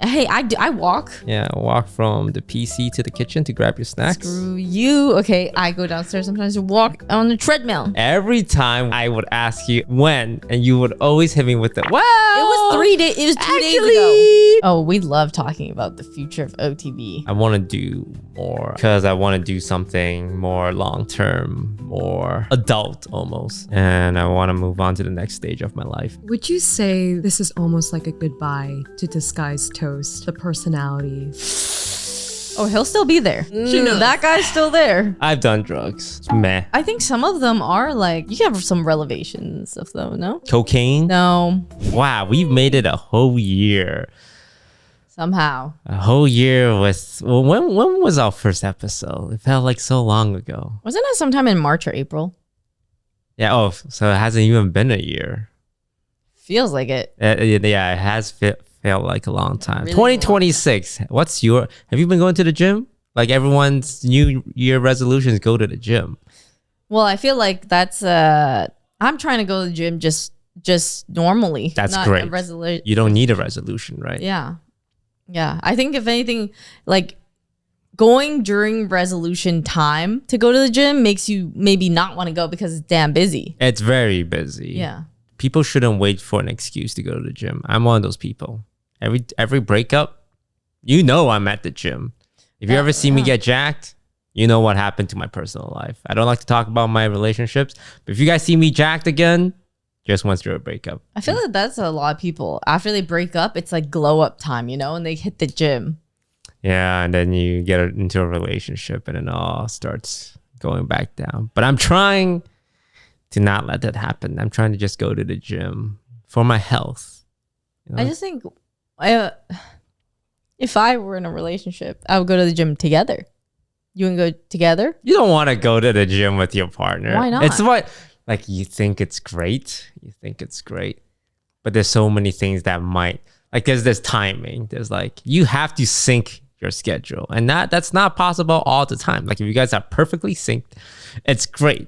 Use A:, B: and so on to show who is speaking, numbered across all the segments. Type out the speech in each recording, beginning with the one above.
A: Hey, I walk.
B: Yeah, walk from the PC to the kitchen to grab your snacks.
A: Screw you. Okay, I go downstairs sometimes to walk on the treadmill.
B: Every time I would ask you when, and you would always hit me with the, well,
A: It was 3 days. It was 2 days ago. Oh, we love talking about the future of OTV.
B: I want to do more because I want to do something more long-term, more adult almost. And I want to move on to the next stage of my life.
C: Would you say this is almost like a goodbye to disguised toast, the personality?
A: Oh, he'll still be there. That guy's still there.
B: I've done drugs. It's meh.
A: I think some of them are like, you can have some revelations of them, no?
B: Cocaine?
A: No.
B: Wow, we've made it a whole year.
A: Somehow.
B: A whole year with, well, when was our first episode? It felt like so long ago.
A: Wasn't it sometime in March or April?
B: Yeah, oh, so it hasn't even been a year.
A: Feels like it.
B: Yeah, it has felt like a long time.
A: Really
B: 2026. What's your, have you been going to the gym? Like everyone's New Year resolutions go to the gym.
A: Well, I feel like that's, I'm trying to go to the gym just normally.
B: That's
A: not
B: great.
A: A resolution.
B: You don't need a resolution, right?
A: Yeah. Yeah. I think if anything, like going during resolution time to go to the gym makes you maybe not want to go because it's damn busy.
B: It's very busy.
A: Yeah.
B: People shouldn't wait for an excuse to go to the gym. I'm one of those people. Every breakup, you know I'm at the gym. If you ever see me get jacked, you know what happened to my personal life. I don't like to talk about my relationships, but if you guys see me jacked again, just went through a breakup.
A: I feel like that's a lot of people. After they break up, it's like glow up time, you know, and they hit the gym.
B: Yeah, and then you get into a relationship and it all starts going back down. But I'm trying to not let that happen. I'm trying to just go to the gym for my health. You know?
A: I just think if I were in a relationship, I would go to the gym together. You and go together?
B: You don't want to go to the gym with your partner.
A: Why not?
B: It's what, like, you think it's great. You think it's great. But there's so many things that might, like, there's this timing. There's like, you have to sync your schedule. And that's not possible all the time. Like, if you guys are perfectly synced, it's great.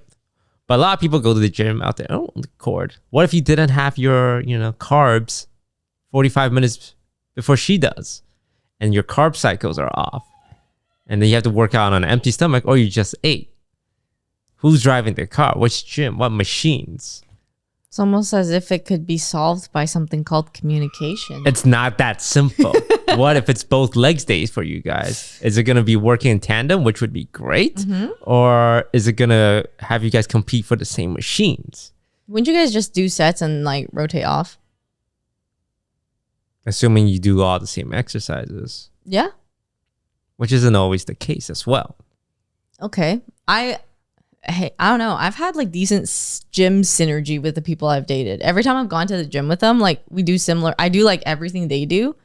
B: But a lot of people go to the gym out there, oh, record. What if you didn't have your, carbs 45 minutes before she does? And your carb cycles are off. And then you have to work out on an empty stomach, or you just ate. Who's driving the car? Which gym? What machines?
A: It's almost as if it could be solved by something called communication.
B: It's not that simple. What if it's both legs days for you guys? Is it going to be working in tandem, which would be great? Mm-hmm. Or is it going to have you guys compete for the same machines?
A: Wouldn't you guys just do sets and like rotate off?
B: Assuming you do all the same exercises.
A: Yeah.
B: Which isn't always the case as well.
A: Okay. I don't know. I've had like decent gym synergy with the people I've dated. Every time I've gone to the gym with them, like we do similar. I do like everything they do,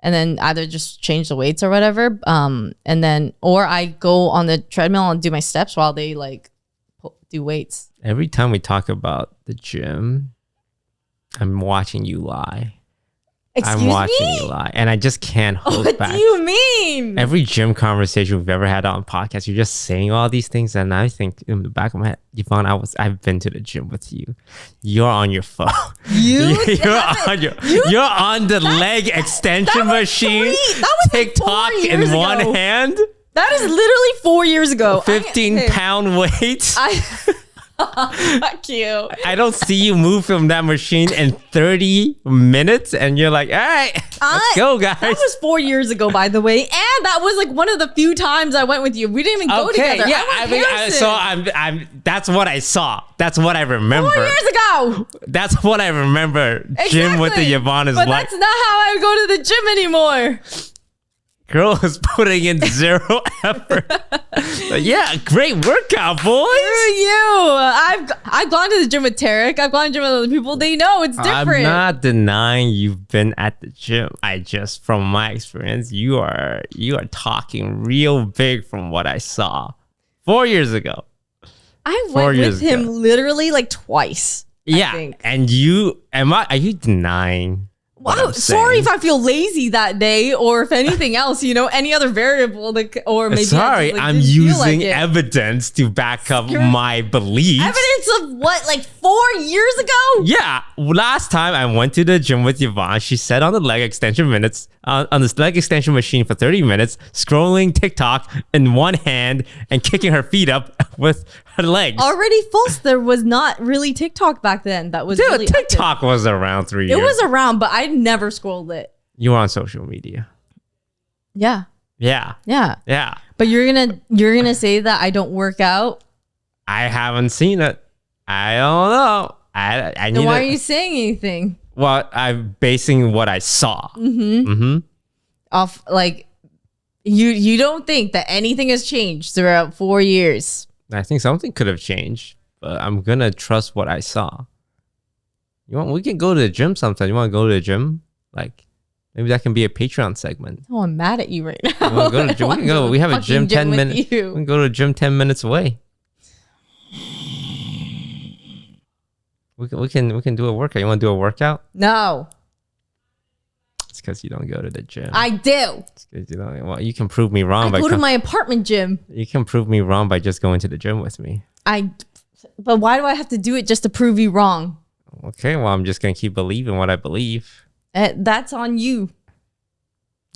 A: and then either just change the weights or whatever. And then, or I go on the treadmill and do my steps while they like do weights.
B: Every time we talk about the gym, I'm watching you lie.
A: Excuse
B: I'm watching
A: me?
B: you lie, and I just can't hold
A: What
B: back.
A: do you mean?
B: Every gym conversation we've ever had on podcast, you're just saying all these things, and I think in the back of my head, Yvonne, I've been to the gym with you. You're on your phone. You're on the leg extension machine.
A: That was
B: TikTok
A: like 4
B: in
A: years
B: one
A: ago.
B: hand.
A: That is literally 4 years ago.
B: 15-pound weights.
A: Fuck you.
B: I don't see you move from that machine in 30 minutes, and you're like, all right, let's go, guys.
A: That was 4 years ago, by the way, and that was like one of the few times I went with you. We didn't even go together.
B: Yeah, I'm that's what I saw. That's what I remember.
A: 4 years ago.
B: That's what I remember. Gym with the Yvonne is
A: but
B: like.
A: That's not how I go to the gym anymore.
B: Girl is putting in zero effort. But yeah, great workout, boys.
A: Screw you. I've gone to the gym with Tarek. I've gone to the gym with other people. They know it's different.
B: I'm not denying you've been at the gym. I just, from my experience, you are talking real big from what I saw 4 years ago.
A: I went with him literally like twice.
B: Yeah, and are you denying? what
A: Wow,
B: I'm
A: sorry
B: saying.
A: if I feel lazy that day, or if anything else, any other variable, or maybe
B: Sorry, I'm using evidence to back up my beliefs.
A: Evidence of what, like 4 years ago?
B: Yeah, last time I went to the gym with Yvonne, she sat on the leg extension minutes on this leg extension machine for 30 minutes, scrolling TikTok in one hand and kicking her feet up with her legs.
A: Already false. There was not really TikTok back then. That was
B: Dude,
A: really
B: TikTok
A: active.
B: was around 3 years.
A: It was around, but I never scrolled it.
B: You were on social media.
A: Yeah,
B: Yeah.
A: yeah.
B: Yeah.
A: But you're gonna say that I don't work out.
B: I haven't seen it. I don't know. I need
A: Then why are you saying anything?
B: Well, I'm basing what I saw.
A: Off like you don't think that anything has changed throughout 4 years?
B: I think something could have changed, but I'm gonna trust what I saw. We can go to the gym sometime. You want to go to the gym? Like, maybe that can be a Patreon segment.
A: Oh, I'm mad at you right now.
B: You wanna go to the gym? We can go. We have a gym 10 minutes. We
A: You.
B: can go to the gym 10 minutes away. We can do a workout. You want to do a workout?
A: No,
B: It's because you don't go to the gym.
A: I do.
B: It's 'cause you don't. Well, you can prove me wrong
A: I
B: by
A: go to my apartment gym.
B: you can prove me wrong by just going to the gym with me.
A: But why do I have to do it just to prove you wrong?
B: Okay, well, I'm just gonna keep believing what I believe.
A: That's on you.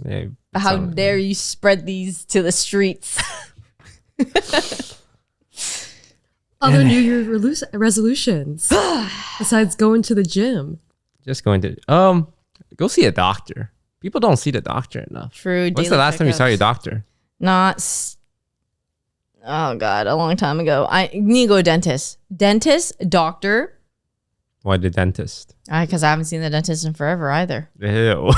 B: Yeah,
A: How
B: so-
A: dare you spread these to the streets?
C: Other New Year resolutions besides going to the gym.
B: Just going to go see a doctor. People don't see the doctor enough.
A: True.
B: When's the last time you saw your doctor?
A: Oh God, a long time ago. I need to go to dentist. Dentist, doctor.
B: Why the dentist?
A: Because I haven't seen the dentist in forever either.
B: Ew.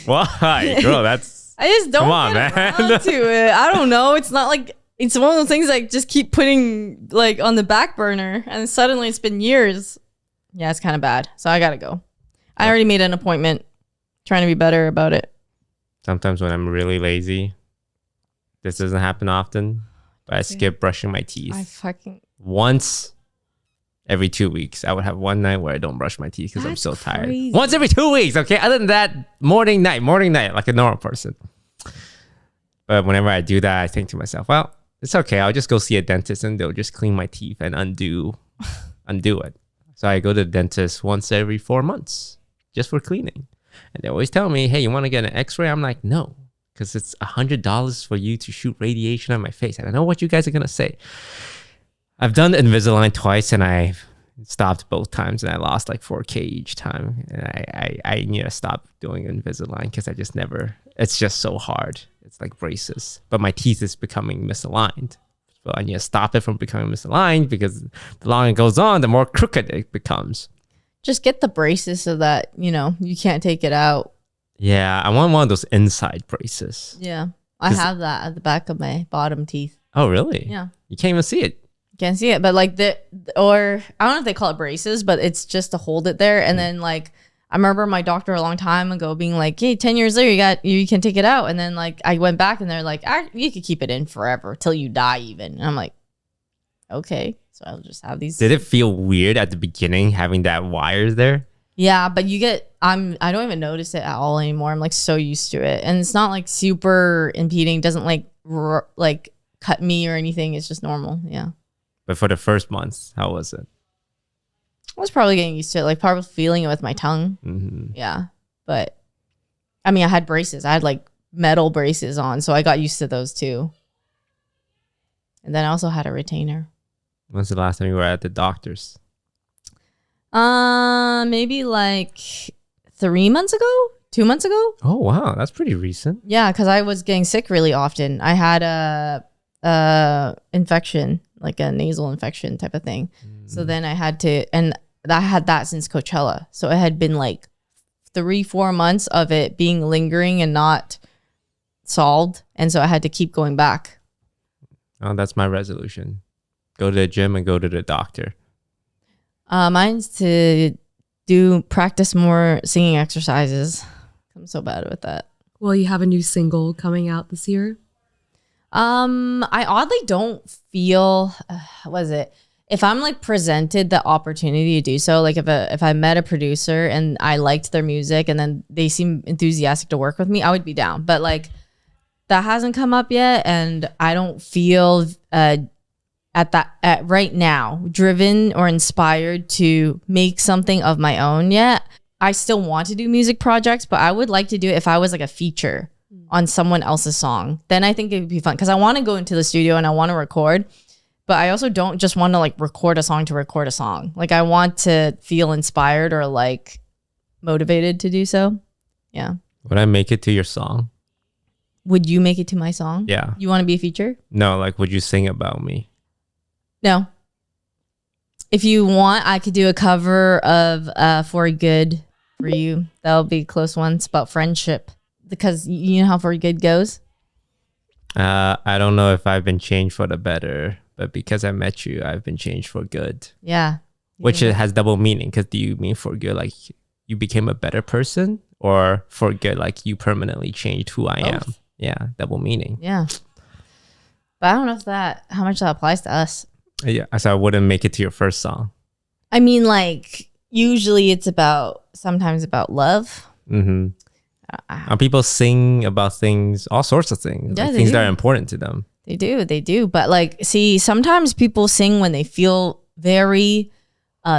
B: Why, girl? That's
A: I just don't
B: Come on,
A: get
B: man.
A: around to it. I don't know. It's not like it's one of those things I just keep putting like on the back burner, and suddenly it's been years. Yeah, it's kind of bad. So I gotta go. I already made an appointment. Trying to be better about it.
B: sometimes when I'm really lazy. This doesn't happen often, but I skip brushing my teeth. Once every 2 weeks, I would have one night where I don't brush my teeth because I'm so tired.
A: crazy.
B: Once every 2 weeks, okay? Other than that, morning, night, like a normal person. But whenever I do that, I think to myself, well, it's okay. I'll just go see a dentist and they'll just clean my teeth and undo it. So I go to the dentist once every 4 months just for cleaning. And they always tell me, hey, you want to get an x-ray? I'm like, no, because it's $100 for you to shoot radiation on my face. And I know what you guys are going to say. I've done Invisalign twice and I stopped both times and I lost like 4K each time. And I need to stop doing Invisalign because I just never, it's just so hard. It's like braces, but my teeth is becoming misaligned. So I need to stop it from becoming misaligned because the longer it goes on, the more crooked it becomes.
A: Just get the braces so that, you can't take it out.
B: Yeah, I want one of those inside braces.
A: Yeah. I have that at the back of my bottom teeth.
B: Oh, really?
A: Yeah.
B: You can't even see it.
A: Can't see it, but like or I don't know if they call it braces, but it's just to hold it there. And then like, I remember my doctor a long time ago being like, hey, 10 years later, you can take it out. And then like, I went back and they're like, you could keep it in forever till you die even. And I'm like, okay. So I'll just have these.
B: Did it feel weird at the beginning having that wires there?
A: Yeah, but I don't even notice it at all anymore. I'm like so used to it. And it's not like super impeding. Doesn't like cut me or anything. It's just normal. Yeah.
B: But for the first month, how was it?
A: I was probably getting used to it, like probably feeling it with my tongue.
B: Mm-hmm.
A: Yeah. But I mean, I had braces. I had like metal braces on. So I got used to those too. And then I also had a retainer.
B: When's the last time you were at the doctor's?
A: Maybe like 3 months ago, 2 months ago.
B: Oh, wow. That's pretty recent.
A: Yeah, because I was getting sick really often. I had a infection, like a nasal infection type of thing. So then I had to, and I had that since Coachella. So it had been like 3-4 months of it being lingering and not solved. And so I had to keep going back.
B: Oh, that's my resolution. Go to the gym and go to the doctor.
A: Mine's to practice more singing exercises. I'm so bad with that.
C: Well, you have a new single coming out this year.
A: I oddly don't feel, what is it? if I'm like presented the opportunity to do so, like if I met a producer and I liked their music and then they seem enthusiastic to work with me, I would be down. But like that hasn't come up yet, and I don't feel at right now driven or inspired to make something of my own yet. I still want to do music projects, but I would like to do it if I was like a feature on someone else's song. Then I think it would be fun because I want to go into the studio and I want to record. But I also don't just want to like record a song to record a song. Like I want to feel inspired or like motivated to do so. Yeah.
B: Would I make it to your song?
A: Would you make it to my song?
B: Yeah.
A: You want to be a feature?
B: No, like would you sing about me?
A: No. If you want, I could do a cover of For Good for you. That'll be a close one. It's about friendship. Because you know how For Good goes?
B: I don't know if I've been changed for the better. But because I met you, I've been changed for good.
A: Yeah.
B: Which it has double meaning. Because do you mean for good, like you became a better person? Or for good, like you permanently changed who I am? Yeah, double meaning.
A: Yeah. But I don't know how much that applies to us.
B: Yeah, so I wouldn't make it to your first song.
A: I mean, like, usually it's sometimes about love.
B: Mm-hmm. People sing about things, all sorts of things.
A: Yeah,
B: like
A: they
B: things
A: do.
B: that are important to them.
A: They do. But like, see, sometimes people sing when they feel very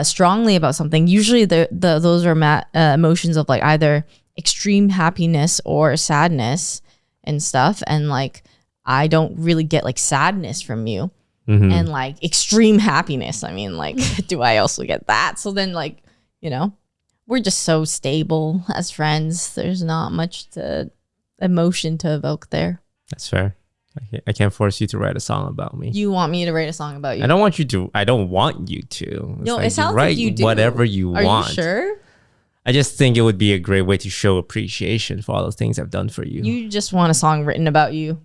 A: strongly about something. Usually those are emotions of like either extreme happiness or sadness and stuff. And like, I don't really get like sadness from you.
B: Mm-hmm.
A: And like extreme happiness. I mean, like, do I also get that? So then like, you know, we're just so stable as friends. There's not much emotion to evoke there.
B: That's fair. I can't force you to write a song about me.
A: You want me to write a song about you?
B: I don't want you to. I don't want you to.
A: No,
B: like
A: it sounds
B: write
A: like you do.
B: whatever you want.
A: Are you sure?
B: I just think it would be a great way to show appreciation for all the things I've done for you.
A: You just want a song written about you.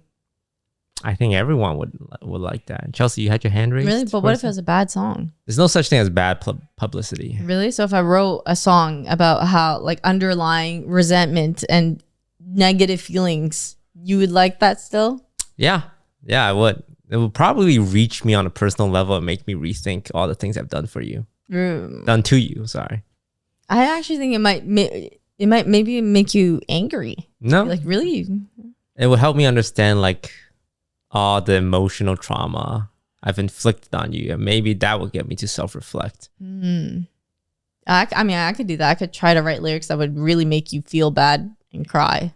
B: I think everyone would like that. Chelsea, you had your hand raised?
A: Really? But what if it was a bad song?
B: There's no such thing as bad publicity.
A: Really? So if I wrote a song about how like underlying resentment and negative feelings, you would like that still?
B: Yeah, I would. It would probably reach me on a personal level and make me rethink all the things I've done for you. Done to you, sorry.
A: I actually think it might maybe make you angry.
B: No.
A: Like, really?
B: It would help me understand like all the emotional trauma I've inflicted on you, and maybe that would get me to self-reflect.
A: I mean, I could do that. I could try to write lyrics that would really make you feel bad and cry.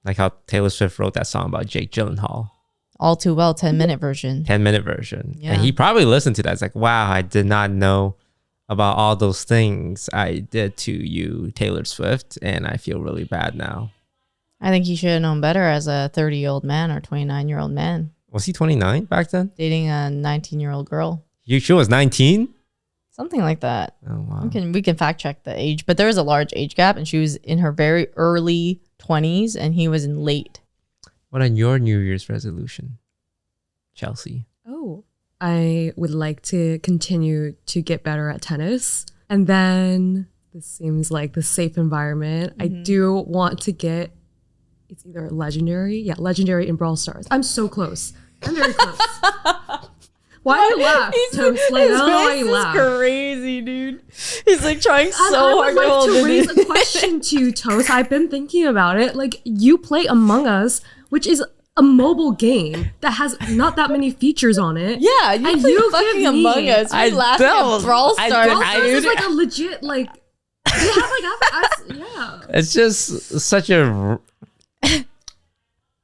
B: Like how Taylor Swift wrote that song about Jake Gyllenhaal.
A: All Too Well, 10-minute version.
B: 10-minute version.
A: Yeah.
B: And he probably listened to that. It's like, wow, I did not know about all those things I did to you, Taylor Swift, and I feel really bad now.
A: I think he should have known better as a 30-year-old man or 29-year-old man.
B: Was he 29 back then?
A: Dating a 19-year-old girl.
B: She was 19?
A: Something like that.
B: Oh, wow.
A: We can fact check the age, but there was a large age gap, and she was in her very early 20s, and he was in late.
B: What on your New Year's resolution, Chelsea?
C: Oh, I would like to continue to get better at tennis. And then this seems like the safe environment. I do want to get, it's either legendary. Yeah, legendary in Brawl Stars. I'm so close. I'm very close. Why do you laugh? Toast, like, I don't know why you laugh.
A: Crazy, dude. He's like trying so hard
C: I would like to
A: it
C: raise
A: in.
C: a question to you, Toast. I've been thinking about it. Like, you play Among Us, which is a mobile game that has not that many features on it.
A: Yeah, you
C: And
A: play
C: you
A: fucking
C: give me-
A: Among Us.
B: I
A: We laughing
B: don't.
A: at Brawl
B: I
A: Stars.
B: don't.
C: Brawl Stars is like a legit, like, they have like, yeah.
B: It's just such a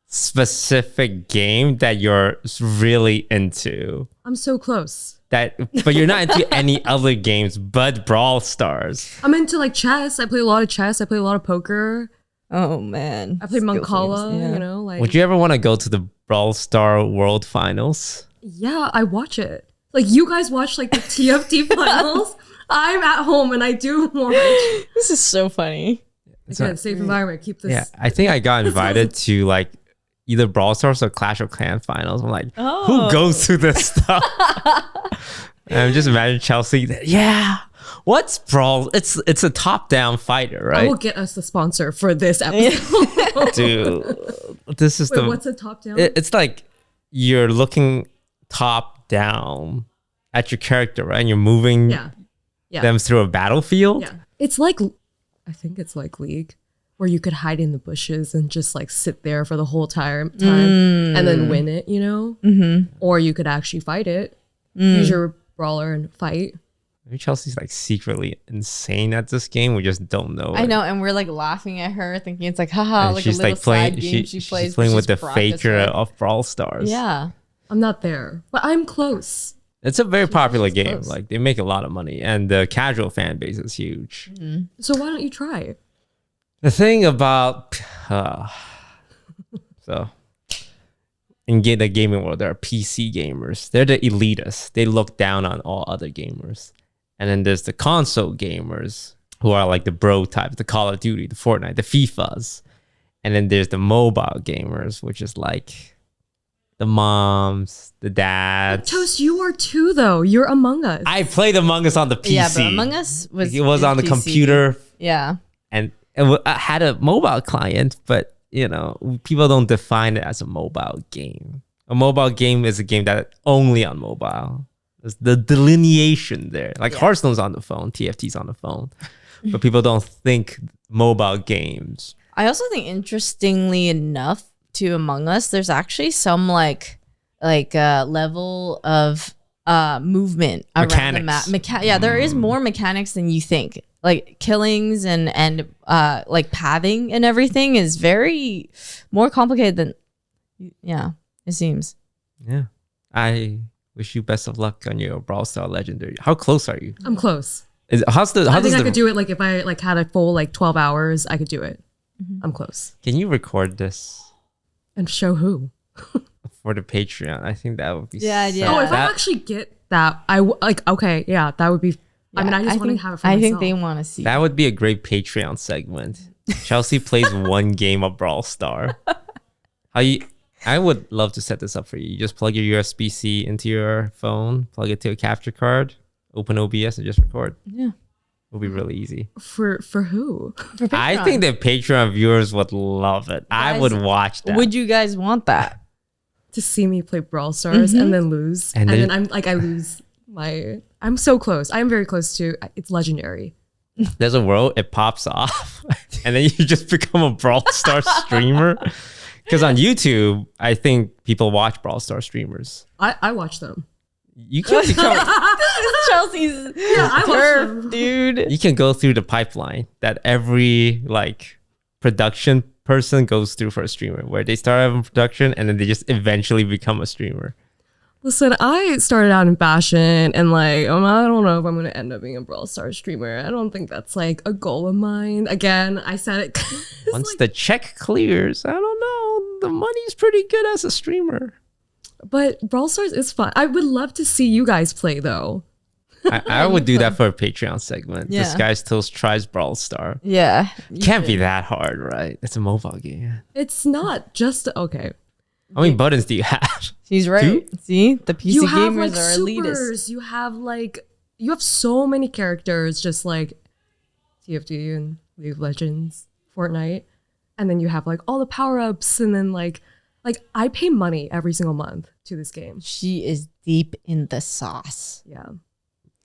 B: specific game that you're really into.
C: I'm so close.
B: But you're not into any other games but Brawl Stars.
C: I'm into like chess. I play a lot of chess. I play a lot of poker.
A: Oh man,
C: I play
A: Skill
C: Mancala,
A: games, yeah.
C: you know, like.
B: Would you ever want to go to the Brawl Star World Finals?
C: Yeah, I watch it. Like, you guys watch like the TFT finals. I'm at home and I do watch.
A: This is so funny.
C: Again, safe environment. Keep this.
B: Yeah, I think I got invited to like either Brawl Stars or Clash of Clans finals. I'm like, who goes to this stuff? And I'm just imagine Chelsea. Yeah, what's Brawl? It's a top-down fighter,
C: I
B: right?
C: will get us the sponsor for this episode.
B: Dude, this is
C: Wait, what's a top down?
B: It's like you're looking top down at your character, right? And you're moving
C: Yeah.
B: them through a battlefield.
C: Yeah. It's like, I think it's like League, where you could hide in the bushes and just like sit there for the whole time and then win it, you know? Mm-hmm. Or you could actually fight it, use your brawler and fight.
B: Maybe Chelsea's like secretly insane at this game. We just don't know.
A: I know, and we're like laughing at her, thinking it's like, haha,
B: And
A: like
B: she's
A: a little
B: like playing.
A: side game
B: She's
A: plays.
B: playing
A: but
B: with the
A: she's practicing.
B: faker of Brawl Stars.
A: Yeah.
C: I'm not there, but I'm close.
B: It's a very popular game.
C: close.
B: Like they make a lot of money, and the casual fan base is huge.
C: So why don't you try it?
B: The thing about so in the gaming world, there are PC gamers. They're the elitists. They look down on all other gamers. And then there's the console gamers who are like the bro types, the Call of Duty, the Fortnite, the FIFAs. And then there's the mobile gamers, which is like the moms, the dads.
C: Toast, you are too, though. You're Among Us.
B: I played Among Us on the PC.
A: Yeah, but Among Us was
B: It was on the
A: PC.
B: computer,
A: Yeah.
B: and I had a mobile client, but you know, people don't define it as a mobile game. A mobile game is a game that only on mobile. There's the delineation there. Like Hearthstone's on the phone, TFT's on the phone, but people don't think mobile games.
A: I also think, interestingly enough, to Among Us, there's actually some like level of movement around the map.
B: Mechanics.
A: Yeah, there is more mechanics than you think. Like killings and like pathing and everything is very more complicated than it seems.
B: Yeah, I wish you best of luck on your Brawl Star Legendary. How close are you?
C: I'm close.
B: I think
C: I could do it like if I like had a full like 12 hours, I could do it. I'm close.
B: Can you record this
C: And show who?
B: for the Patreon? I think that would be
A: Yeah.
C: Oh, if I actually get that, okay, yeah, that would be. I mean, I just want to have it for myself.
A: I think they want to see.
B: That would be a great Patreon segment. Chelsea plays one game of Brawl Star. I would love to set this up for you. You just plug your USB-C into your phone, plug it to a capture card, open OBS, and just record.
A: Yeah.
B: It'll be really easy.
C: For who?
A: For
B: I
A: Patreon.
B: think the Patreon viewers would love it. I
A: Guys,
B: would watch that.
A: Would you guys want that?
C: To see me play Brawl Stars and then lose,
B: And
C: and
B: then-
C: then I'm like, I lose my. I'm so close. I'm very close to. It's legendary.
B: There's a world, it pops off, and then you just become a Brawl Star streamer. Because on YouTube, I think people watch Brawl Star streamers.
C: I watch them.
B: You can become.
A: Chelsea's
C: I watch
A: turf,
C: them.
A: dude.
B: You can go through the pipeline that every like production person goes through for a streamer, where they start having production and then they just eventually become a streamer.
C: Listen, I started out in fashion and like, I don't know if I'm going to end up being a Brawl Stars streamer. I don't think that's like a goal of mine. Again, I said it.
B: Once the check clears, I don't know, the money's pretty good as a streamer.
C: But Brawl Stars is fun. I would love to see you guys play though.
B: I would do that for a Patreon segment.
A: Yeah.
B: This guy's Toast tries Brawl Star.
A: Yeah.
B: Can't be that hard, right? It's a mobile game.
C: It's not just, okay.
B: How many buttons do you have?
A: She's right. See, the PC
C: You have
A: gamers
C: like
A: are elitist.
C: supers. You have so many characters, just like TFT and League of Legends, Fortnite. And then you have like all the power-ups and then like I pay money every single month to this game.
A: She is deep in the sauce.
C: Yeah.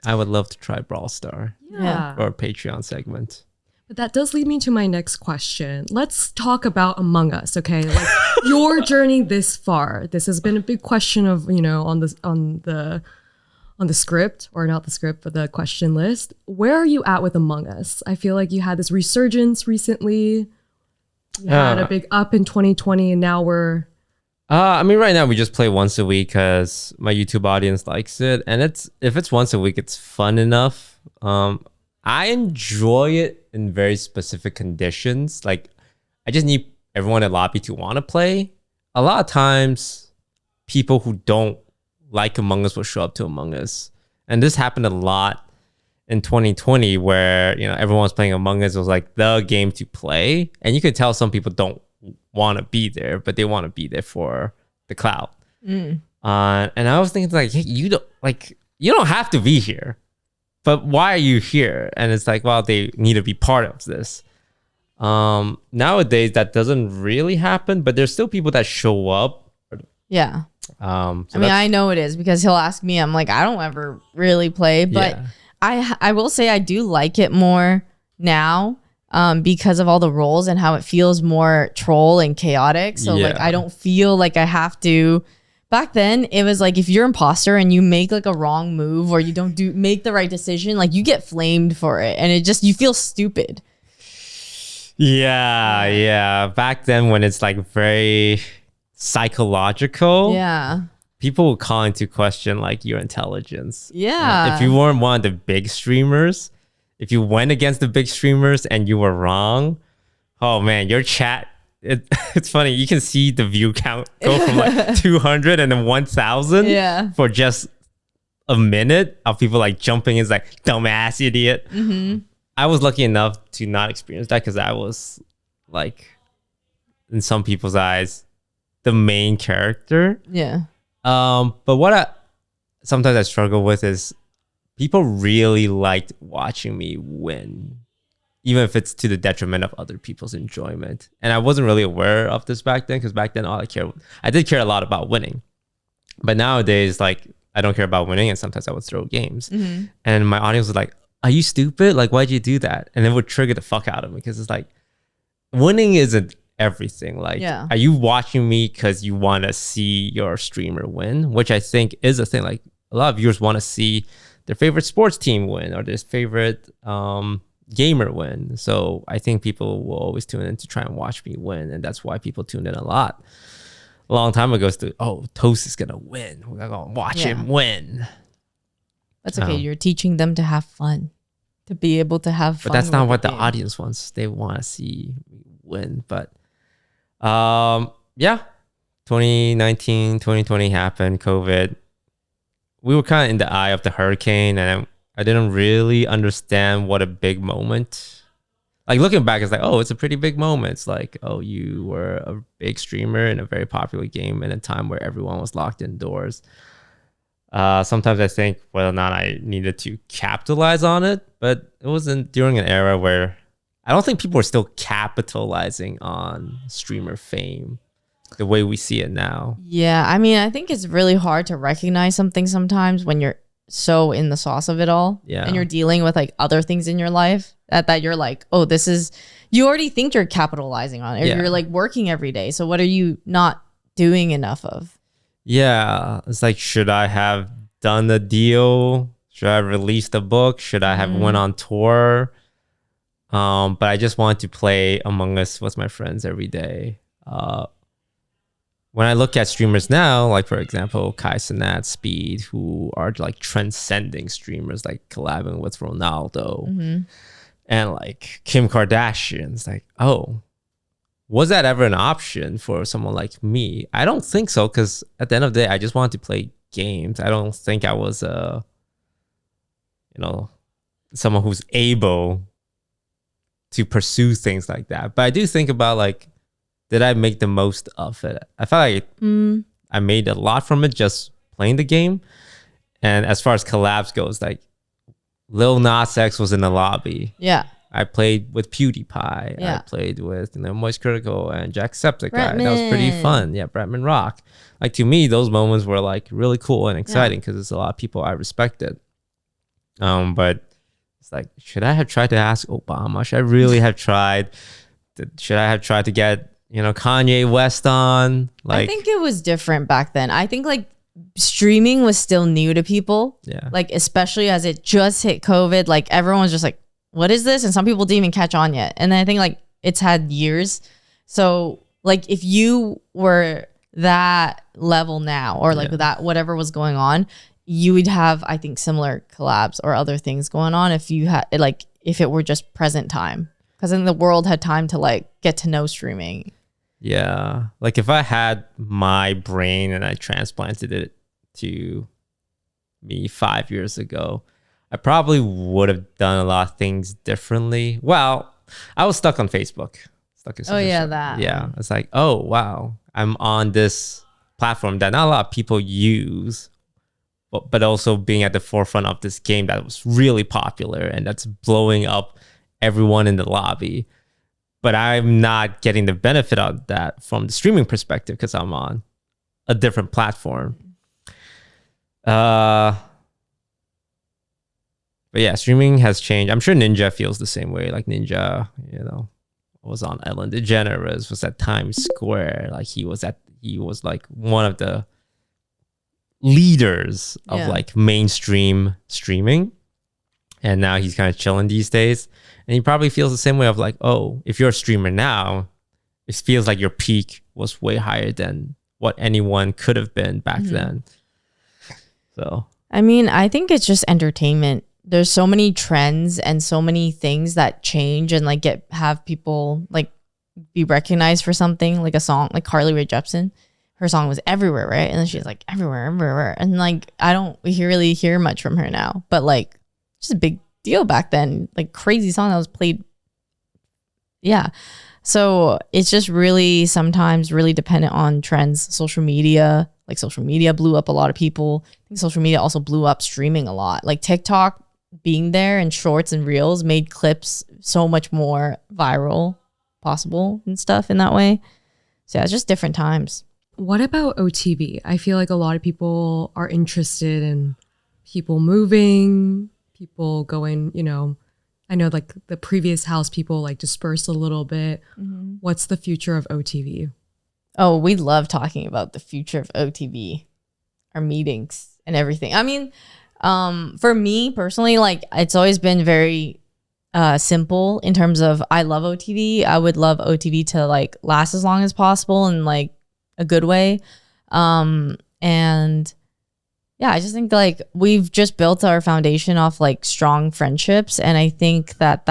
B: I would love to try Brawl Star
C: Yeah.
B: or a Patreon segment.
C: But that does lead me to my next question. Let's talk about Among Us, okay? Like your journey this far. This has been a big question of, on the script, or not the script, but the question list. Where are you at with Among Us? I feel like you had this resurgence recently. You had a big up in 2020 and now we're
B: I mean, right now we just play once a week because my YouTube audience likes it, and if it's once a week, it's fun enough. I enjoy it in very specific conditions. Like, I just need everyone in lobby to want to play. A lot of times, people who don't like Among Us will show up to Among Us, and this happened a lot in 2020, where everyone's playing Among Us. It was like the game to play, and you could tell some people don't want to be there, but they want to be there for the clout. And I was thinking like, hey, you don't have to be here, but why are you here? And it's like, well, they need to be part of this. Nowadays that doesn't really happen, but there's still people that show up.
A: Yeah.
B: So
A: I mean, I know it is because he'll ask me. I'm like, I don't ever really play, but I will say I do like it more now because of all the roles and how it feels more troll and chaotic. So like, I don't feel like I have to. Back then, it was like if you're imposter and you make like a wrong move or you don't make the right decision, like you get flamed for it, and it just you feel stupid.
B: Yeah. Back then, when it's like very psychological, people will call into question like your intelligence.
A: Yeah.
B: If you weren't one of the big streamers, if you went against the big streamers and you were wrong, oh man, your chat. It's funny. You can see the view count go from like 200 and then 1,000 for just a minute of people like jumping in, like dumbass idiot. I was lucky enough to not experience that because I was like, in some people's eyes, the main character.
A: Yeah.
B: But what sometimes I struggle with is people really liked watching me win, even if it's to the detriment of other people's enjoyment. And I wasn't really aware of this back then because back then I did care a lot about winning. But nowadays, like I don't care about winning, and sometimes I would throw games. And my audience was like, are you stupid? Like, why'd you do that? And it would trigger the fuck out of me because it's like, winning isn't everything. Like, are you watching me because you want to see your streamer win? Which I think is a thing. Like, a lot of viewers want to see their favorite sports team win or their favorite gamer win. So I think people will always tune in to try and watch me win. And that's why people tuned in a lot. A long time ago, it's Toast is going to win. We're going to watch him win.
A: That's okay. You're teaching them to have fun, to be able to have fun.
B: But that's not what the audience wants. They want to see me win. But 2019, 2020 happened, COVID. We were kind of in the eye of the hurricane, and I didn't really understand what a big moment. Like looking back, it's like, oh, it's a pretty big moment. It's like, oh, you were a big streamer in a very popular game in a time where everyone was locked indoors. Sometimes I think whether or not I needed to capitalize on it, but it wasn't during an era where I don't think people were still capitalizing on streamer fame the way we see it now. Yeah,
A: I mean, I think it's really hard to recognize something sometimes when you're so in the sauce of it all. Yeah. And you're dealing with like other things in your life that you're like, oh, this is, you already think you're capitalizing on it. Or you're like working every day. So what are you not doing enough of?
B: Yeah, it's like, should I have done the deal? Should I have released a book? Should I have went on tour? But I just want to play Among Us with my friends every day. When I look at streamers now, like for example, Kai Cenat, Speed, who are like transcending streamers, like collabing with Ronaldo and like Kim Kardashian, it's like, oh, was that ever an option for someone like me? I don't think so, because at the end of the day, I just wanted to play games. I don't think I was someone who's able to pursue things like that. But I do think about like, did I make the most of it? I felt like I made a lot from it just playing the game. And as far as collabs goes, like Lil Nas X was in the lobby. Yeah. I played with PewDiePie. Yeah. I played with Moist Critical and Jacksepticeye. That was pretty fun. Yeah, Bretman Rock. Like to me, those moments were like really cool and exciting because there's a lot of people I respected. But it's like, should I have tried to ask Obama? Should I really have tried? Should I have tried to get Kanye West on? Like, I
A: think it was different back then. I think like streaming was still new to people. Yeah. Like especially as it just hit COVID, like everyone was just like, what is this? And some people didn't even catch on yet. And then I think like it's had years. So like if you were that level now or like that whatever was going on, you would have, I think, similar collabs or other things going on if you had like if it were just present time. Because then the world had time to like get to know streaming.
B: Yeah. Like if I had my brain and I transplanted it to me 5 years ago, I probably would have done a lot of things differently. Well, I was stuck on Facebook. Yeah. It's like, oh, wow. I'm on this platform that not a lot of people use, but also being at the forefront of this game that was really popular and that's blowing up everyone in the lobby. But I'm not getting the benefit of that from the streaming perspective because I'm on a different platform. But yeah, streaming has changed. I'm sure Ninja feels the same way. Like Ninja, was on Ellen DeGeneres, was at Times Square. Like he was like one of the leaders of like mainstream streaming. And now he's kind of chilling these days. And he probably feels the same way of like, oh, if you're a streamer now, it feels like your peak was way higher than what anyone could have been back then. So,
A: I mean, I think it's just entertainment. There's so many trends and so many things that change and like have people like be recognized for something, like a song, like Carly Rae Jepsen. Her song was everywhere, right? And then she's like everywhere. And like, I don't really hear much from her now, but like, just a big deal back then, like crazy song that was played. Yeah. So it's just really sometimes really dependent on trends. Social media blew up a lot of people. I think social media also blew up streaming a lot. Like TikTok being there and shorts and reels made clips so much more viral possible and stuff in that way. So yeah, it's just different times.
C: What about OTV? I feel like a lot of people are interested in people moving, people going, I know like the previous house people like dispersed a little bit. What's the future of OTV?
A: Oh, we love talking about the future of OTV, our meetings and everything. I mean, for me personally, like it's always been very simple in terms of I love OTV. I would love OTV to like last as long as possible in like a good way. And yeah, I just think like we've just built our foundation off like strong friendships. And I think that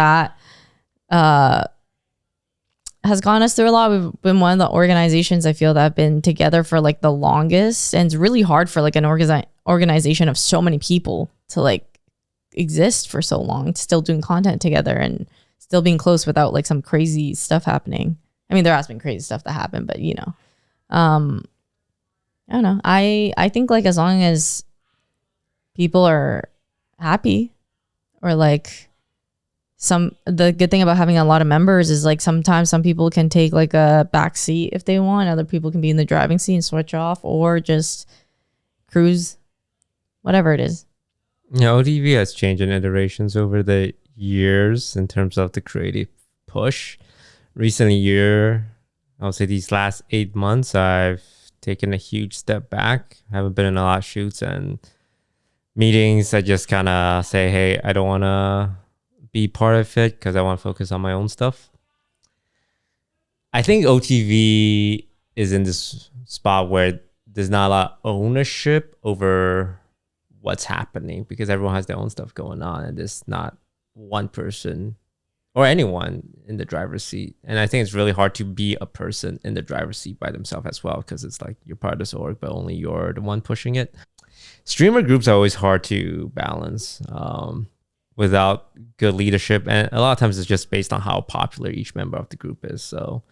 A: has gotten us through a lot. We've been one of the organizations I feel that have been together for like the longest. And it's really hard for like an organization of so many people to like exist for so long, still doing content together and still being close without like some crazy stuff happening. I mean, there has been crazy stuff that happened, but I don't know. I think like as long as people are happy or like the good thing about having a lot of members is like sometimes some people can take like a back seat if they want. Other people can be in the driving seat and switch off or just cruise, whatever it is.
B: OTV has changed in iterations over the years in terms of the creative push. Recent year, I would say these last 8 months, I've taken a huge step back. I haven't been in a lot of shoots and meetings. I just kind of say, hey, I don't want to be part of it because I want to focus on my own stuff. I think OTV is in this spot where there's not a lot of ownership over what's happening because everyone has their own stuff going on and there's not one person or anyone in the driver's seat. And I think it's really hard to be a person in the driver's seat by themselves as well, because it's like you're part of this org, but only you're the one pushing it. Streamer groups are always hard to balance without good leadership. And a lot of times it's just based on how popular each member of the group is. So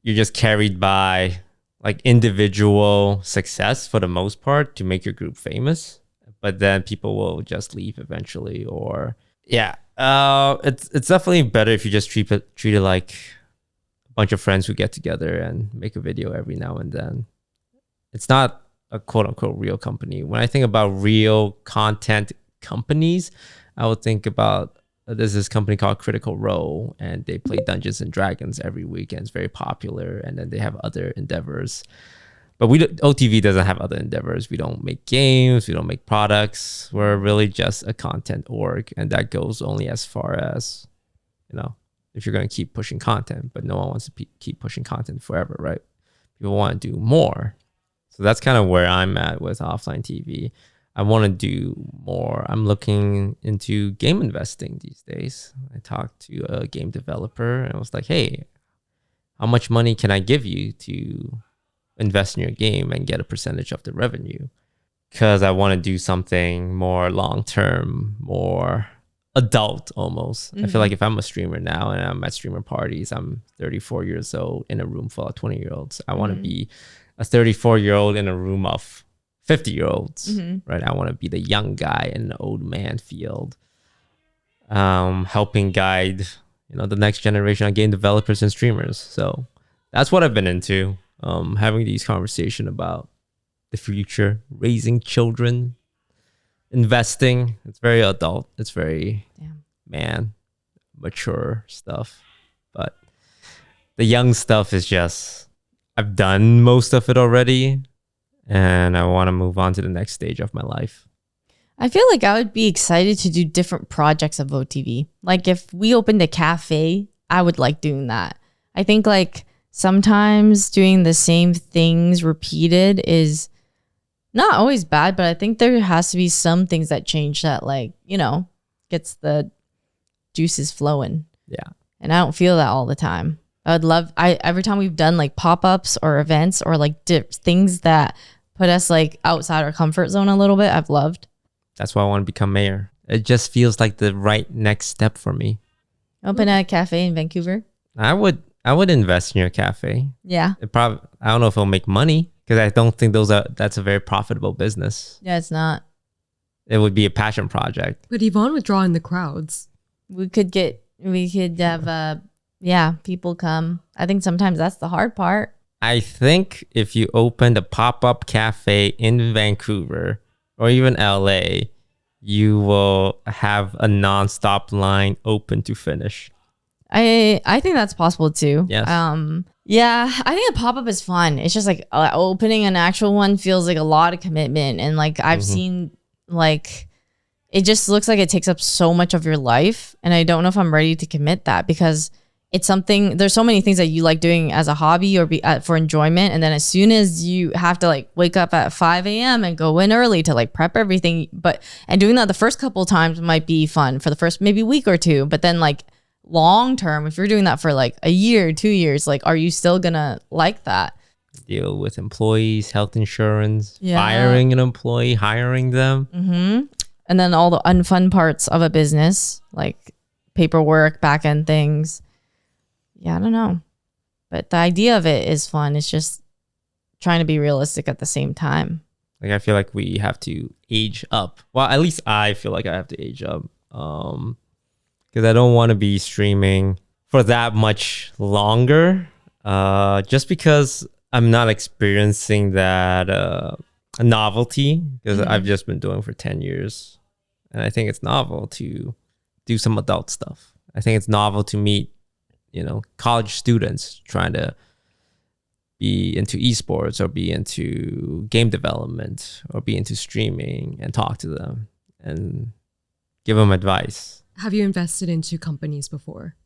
B: you're just carried by like individual success for the most part to make your group famous. But then people will just leave eventually or yeah. It's definitely better if you just treat it like a bunch of friends who get together and make a video every now and then. It's not a quote unquote real company. When I think about real content companies, I would think about there's this company called Critical Role and they play Dungeons and Dragons every week and it's very popular. And then they have other endeavors. But OTV doesn't have other endeavors. We don't make games. We don't make products. We're really just a content org. And that goes only as far as, if you're going to keep pushing content. But no one wants to keep pushing content forever, right? People want to do more. So that's kind of where I'm at with OfflineTV. I want to do more. I'm looking into game investing these days. I talked to a game developer and I was like, hey, how much money can I give you to invest in your game and get a percentage of the revenue? Because I want to do something more long-term, more adult almost. I feel like if I'm a streamer now and I'm at streamer parties, I'm 34 years old in a room full of 20-year-olds. I want to be a 34-year-old in a room of 50-year-olds, right? I want to be the young guy in the old man field, helping guide, the next generation of game developers and streamers. So that's what I've been into. having these conversations about the future, raising children, investing. It's very adult. It's very mature stuff. But the young stuff is just, I've done most of it already, and I want to move on to the next stage of my life.
A: I feel like I would be excited to do different projects of OTV. Like if we opened a cafe, I would like doing that. I think like sometimes doing the same things repeated is not always bad, but I think there has to be some things that change that, like, you know, gets the juices flowing.
B: Yeah.
A: And I don't feel that all the time. I would love, every time we've done like pop-ups or events or like things that put us like outside our comfort zone a little bit, I've loved.
B: That's why I want to become mayor. It just feels like the right next step for me.
A: Open a cafe in Vancouver.
B: I would invest in your cafe.
A: Yeah.
B: I don't know if it'll make money, because I don't think that's a very profitable business.
A: Yeah, it's not.
B: It would be a passion project.
C: But Yvonne would draw in the crowds.
A: We could have people come. I think sometimes that's the hard part.
B: I think if you opened a pop-up cafe in Vancouver or even LA, you will have a non-stop line open to finish.
A: I think that's possible too.
B: Yes.
A: Yeah, I think a pop-up is fun. It's just like opening an actual one feels like a lot of commitment. And like I've seen, like, it just looks like it takes up so much of your life. And I don't know if I'm ready to commit that, because it's something, there's so many things that you like doing as a hobby or for enjoyment. And then as soon as you have to like wake up at 5 a.m. and go in early to like prep everything, and doing that the first couple of times might be fun for the first maybe week or two. But then like long term, if you're doing that for like a year, 2 years, like, are you still gonna like that?
B: Deal with employees, health insurance, firing an employee, hiring them.
A: And then all the unfun parts of a business, like paperwork, back end things. Yeah, I don't know. But the idea of it is fun. It's just trying to be realistic at the same time.
B: Like, I feel like we have to age up. Well, at least I feel like I have to age up. Because I don't want to be streaming for that much longer. Just because I'm not experiencing that novelty, because I've just been doing for 10 years. And I think it's novel to do some adult stuff. I think it's novel to meet, college students trying to be into esports or be into game development or be into streaming, and talk to them and give them advice.
C: Have you invested into companies before?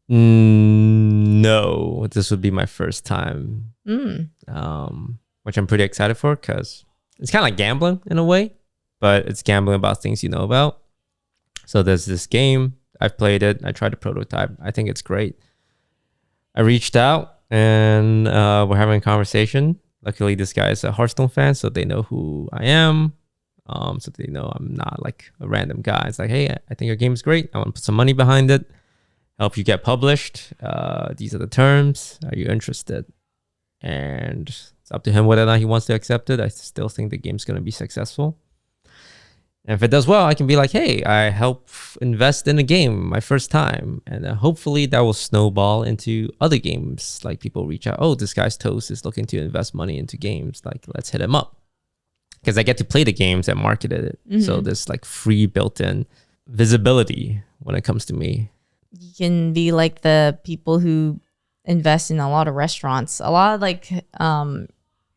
B: No, this would be my first time, which I'm pretty excited for, because it's kind of like gambling in a way, but it's gambling about things you know about. So there's this game. I've played it. I tried to prototype. I think it's great. I reached out and we're having a conversation. Luckily, this guy is a Hearthstone fan, so they know who I am. So they know I'm not like a random guy. It's like, hey, I think your game is great. I want to put some money behind it. Help you get published. These are the terms. Are you interested? And it's up to him whether or not he wants to accept it. I still think the game's going to be successful. And if it does well, I can be like, hey, I help invest in a game my first time. And hopefully that will snowball into other games. Like, people reach out, oh, this guy's Toast is looking to invest money into games. Like, let's hit him up. Because I get to play the games and marketed it. So there's like free built-in visibility when it comes to me.
A: You can be like the people who invest in a lot of restaurants. A lot of like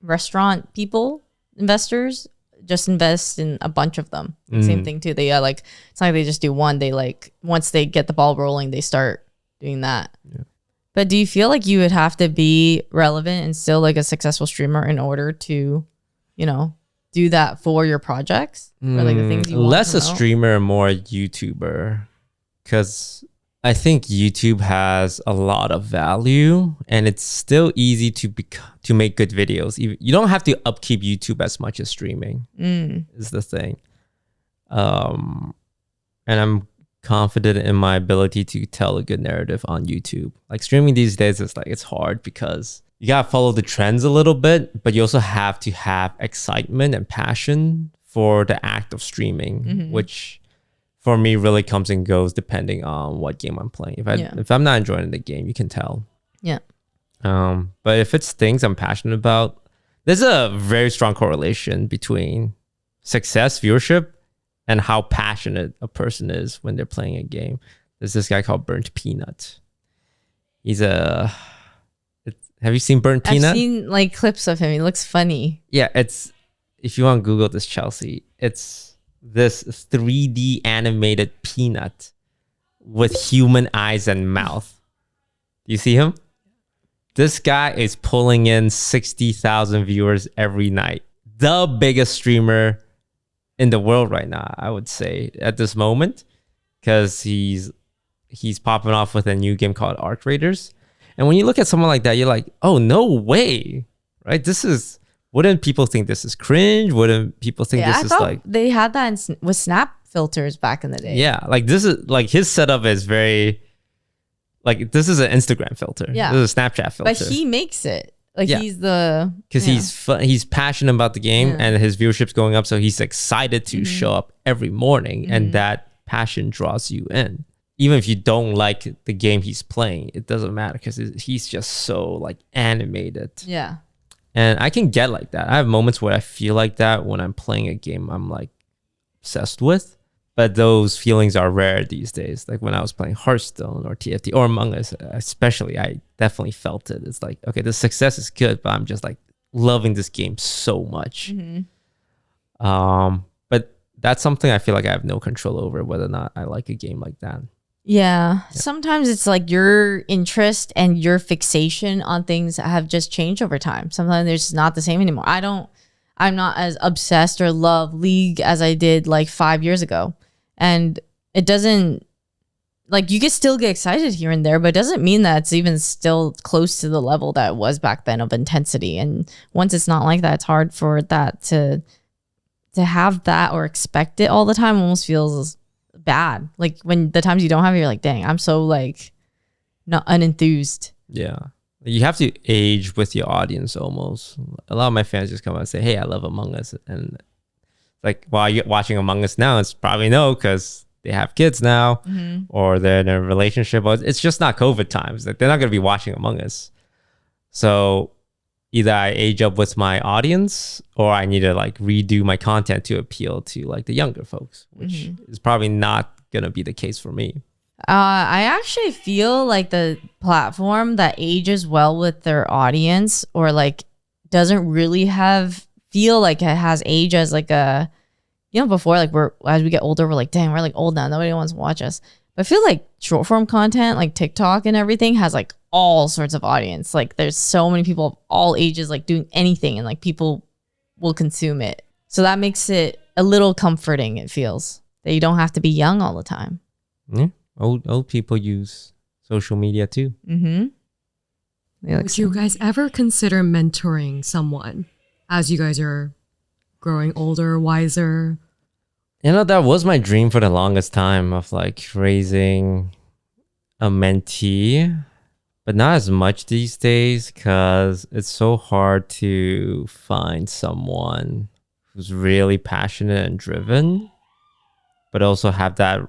A: restaurant people, investors, just invest in a bunch of them. Same thing too. They like, it's not like they just do one. They like, once they get the ball rolling, they start doing that. Yeah. But do you feel like you would have to be relevant and still like a successful streamer in order to, do that for your projects? Or like the things you want
B: less
A: to
B: a
A: promote?
B: streamer, more a YouTuber, because I think YouTube has a lot of value, and it's still easy to make good videos. You don't have to upkeep YouTube as much as streaming is the thing. And I'm confident in my ability to tell a good narrative on YouTube. Like, streaming these days is like, it's hard because you gotta follow the trends a little bit, but you also have to have excitement and passion for the act of streaming, which for me really comes and goes depending on what game I'm playing. If I'm not enjoying the game, you can tell.
A: Yeah.
B: But if it's things I'm passionate about, there's a very strong correlation between success, viewership, and how passionate a person is when they're playing a game. There's this guy called Burnt Peanut. Have you seen Burnt Peanut?
A: I've seen like clips of him. He looks funny.
B: Yeah, if you want to Google this, Chelsea, it's this 3D animated peanut with human eyes and mouth. You see him? This guy is pulling in 60,000 viewers every night. The biggest streamer in the world right now, I would say, at this moment, because he's popping off with a new game called Arc Raiders. And when you look at someone like that, you're like, oh, no way, right? Wouldn't people think this is cringe? Wouldn't people think this is like...
A: they had that with Snap filters back in the day.
B: Yeah, like this is like his setup is very... Like this is an Instagram filter.
A: Yeah.
B: This is a Snapchat filter.
A: But he makes it. Like
B: Yeah.
A: he's the...
B: Because he's passionate about the game
A: Yeah.
B: and his viewership's going up. So he's excited to show up every morning. And that passion draws you in. Even if you don't like the game he's playing, it doesn't matter because he's just so like animated.
A: Yeah.
B: And I can get like that. I have moments where I feel like that when I'm playing a game I'm like obsessed with. But those feelings are rare these days. Like when I was playing Hearthstone or TFT or Among Us, especially, I definitely felt it. It's like, okay, the success is good, but I'm just like loving this game so much. But that's something I feel like I have no control over, whether or not I like a game like that.
A: Yeah. Sometimes it's like your interest and your fixation on things have just changed over time. Sometimes they're just not the same anymore. I'm not as obsessed or love League as I did like 5 years ago. And it doesn't, like, you can still get excited here and there, but it doesn't mean that it's even still close to the level that it was back then of intensity. And once it's not like that, it's hard for that to have that or expect it all the time. Almost feels bad. Like when the times you don't have it, you're like, dang, I'm so like not unenthused.
B: Yeah. You have to age with your audience almost. A lot of my fans just come out and say, hey, I love Among Us. And like, while you're watching Among Us now, it's probably no, because they have kids now or they're in a relationship. It's just not COVID times. Like, they're not going to be watching Among Us. So either I age up with my audience or I need to like redo my content to appeal to like the younger folks, which is probably not going to be the case for me.
A: I actually feel like the platform that ages well with their audience or like doesn't really feel like it has age as like a, before, like as we get older, we're like, dang, we're like old now. Nobody wants to watch us. But I feel like short form content, like TikTok and everything, has like all sorts of audience. Like there's so many people of all ages like doing anything and like people will consume it. So that makes it a little comforting, it feels, that you don't have to be young all the time.
B: Yeah. Old people use social media too.
C: Would you guys ever consider mentoring someone as you guys are growing older, wiser?
B: That was my dream for the longest time of like raising a mentee, but not as much these days because it's so hard to find someone who's really passionate and driven, but also have that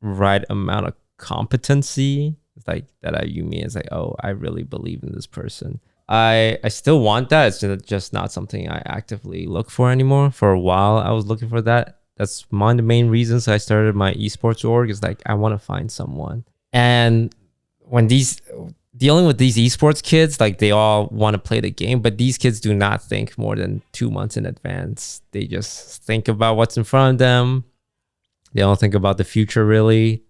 B: right amount of competency. It's like that you mean it's like, oh, I really believe in this person. I still want that. It's just not something I actively look for anymore. For a while I was looking for that. That's one of the main reasons I started my esports org, is like I want to find someone. And when dealing with these esports kids, like they all want to play the game, but these kids do not think more than 2 months in advance. They just think about what's in front of them. They don't think about the future really.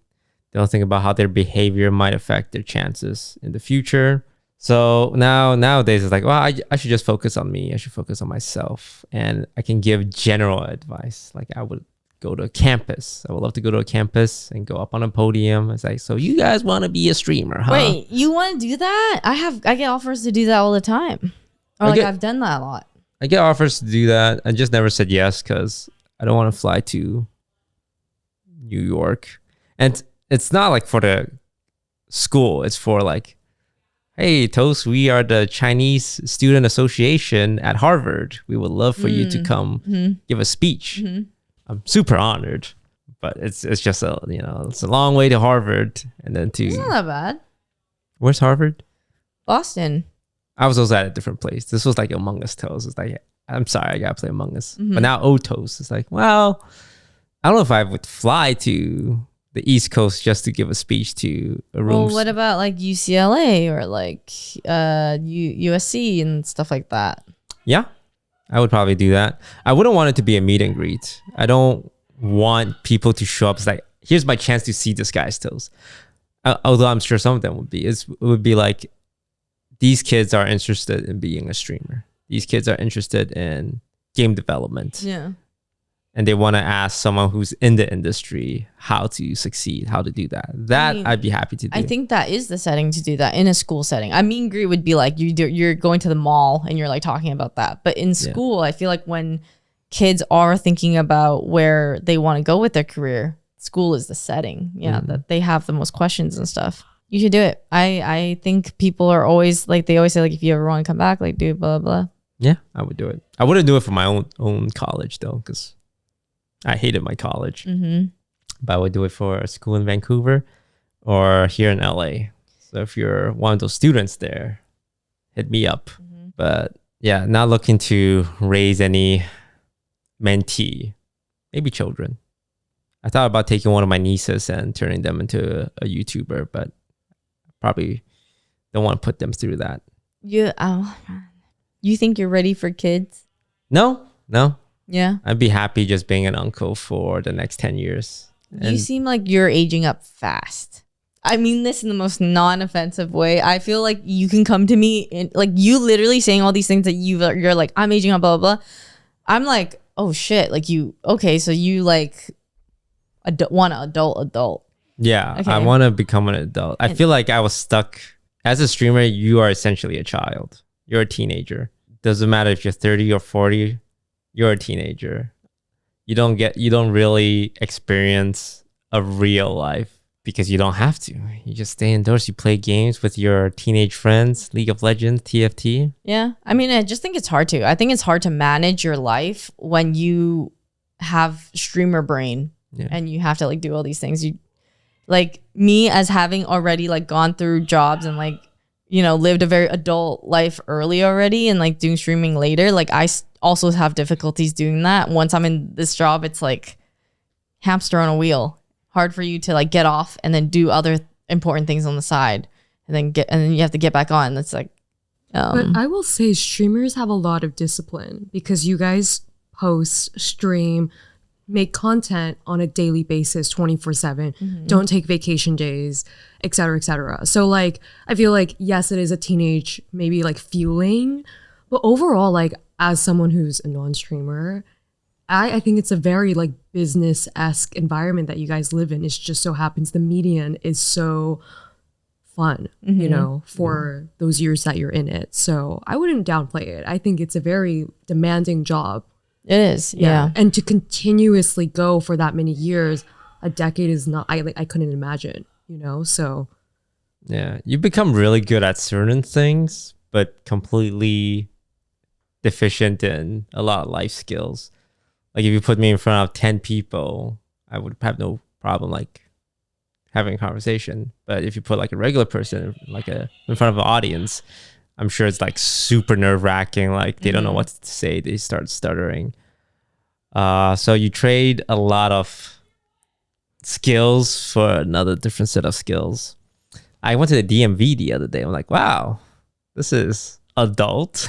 B: They don't think about how their behavior might affect their chances in the future. So nowadays it's like, well, I should just focus on me. I should focus on myself. And I can give general advice. Like I would go to a campus. I would love to go to a campus and go up on a podium. It's like, so you guys want to be a streamer, huh?
A: Wait, you want to do that? I get offers to do that all the time. Or I've done that a lot.
B: I get offers to do that. I just never said yes because I don't want to fly to New York. And it's not like for the school. It's for like, hey, Toast, we are the Chinese Student Association at Harvard. We would love for you to come give a speech. I'm super honored, but it's just it's a long way to Harvard and then to.
A: It's not that bad.
B: Where's Harvard?
A: Boston.
B: I was also at a different place. This was like Among Us Toast. It's like, I'm sorry, I gotta play Among Us. But now O-Toast is like, well, I don't know if I would fly to the East Coast just to give a speech to a room.
A: Well, what about like UCLA or like USC and stuff like that?
B: Yeah, I would probably do that. I wouldn't want it to be a meet and greet. I don't want people to show up. It's like, here's my chance to see this guy's toes. Although I'm sure some of them would be. It would be like, these kids are interested in being a streamer. These kids are interested in game development.
A: Yeah.
B: And they want to ask someone who's in the industry how to succeed, how to do that. I'd be happy to do.
A: I think that is the setting to do that in a school setting. I mean, greet would be like you're going to the mall and you're like talking about that. But in school, I feel like when kids are thinking about where they want to go with their career, school is the setting. Yeah, that they have the most questions and stuff. You should do it. I think people are always like, they always say like, if you ever want to come back, like do blah blah.
B: Yeah, I would do it. I wouldn't do it for my own college though, because I hated my college. But I would do it for a school in Vancouver or here in LA. So if you're one of those students there, hit me up. But yeah, not looking to raise any mentee, maybe children. I thought about taking one of my nieces and turning them into a YouTuber, but probably don't want to put them through that.
A: You think you're ready for kids?
B: No.
A: Yeah.
B: I'd be happy just being an uncle for the next 10 years.
A: You seem like you're aging up fast. I mean this in the most non-offensive way. I feel like you can come to me and like you literally saying all these things that you're like, I'm aging up, blah, blah, blah. I'm like, oh shit. Like okay, so you like want an adult.
B: Yeah,
A: okay.
B: I want to become an adult. I feel like I was stuck. As a streamer, you are essentially a child. You're a teenager. Doesn't matter if you're 30 or 40, you're a teenager. You don't really experience a real life because you don't have to. You just stay indoors. You play games with your teenage friends, League of Legends, TFT.
A: Yeah. I mean, I just think it's hard to. I think it's hard to manage your life when you have streamer brain and you have to like do all these things. You like me as having already like gone through jobs and like, you know, lived a very adult life early already and like doing streaming later. Like I also have difficulties doing that. Once I'm in this job, it's like hamster on a wheel. Hard for you to like get off and then do other important things on the side and then you have to get back on. That's like,
C: but I will say streamers have a lot of discipline because you guys post, stream, make content on a daily basis 24/7, don't take vacation days, etc., etc. So like I feel like yes, it is a teenage maybe like fueling, but overall like as someone who's a non-streamer, I think it's a very like business-esque environment that you guys live in. It just so happens the median is so fun, you know, for those years that you're in it. So I wouldn't downplay it. I think it's a very demanding job.
A: it is. Yeah.
C: And to continuously go for that many years, a decade is not, I couldn't imagine, you know? So
B: yeah, you become really good at certain things, but completely deficient in a lot of life skills. Like if you put me in front of 10 people, I would have no problem like having a conversation. But if you put like a regular person like in front of an audience, I'm sure it's like super nerve-wracking. Like they don't know what to say. They start stuttering. So you trade a lot of skills for another different set of skills. I went to the DMV the other day. I'm like, wow, this is adult.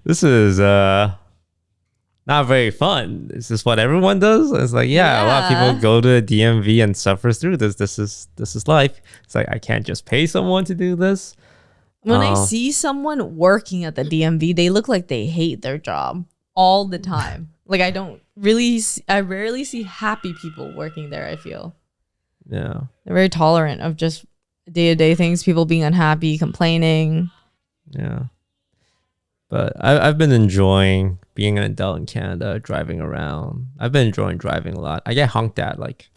B: This is not very fun. Is this what everyone does? It's like, yeah, a lot of people go to the DMV and suffer through this. This is life. It's like, I can't just pay someone to do this.
A: When I see someone working at the DMV, they look like they hate their job all the time. Like I rarely see happy people working there, I feel.
B: Yeah.
A: They're very tolerant of just day-to-day things, people being unhappy, complaining.
B: Yeah. But I've been enjoying being an adult in Canada, driving around. I've been enjoying driving a lot. I get honked at like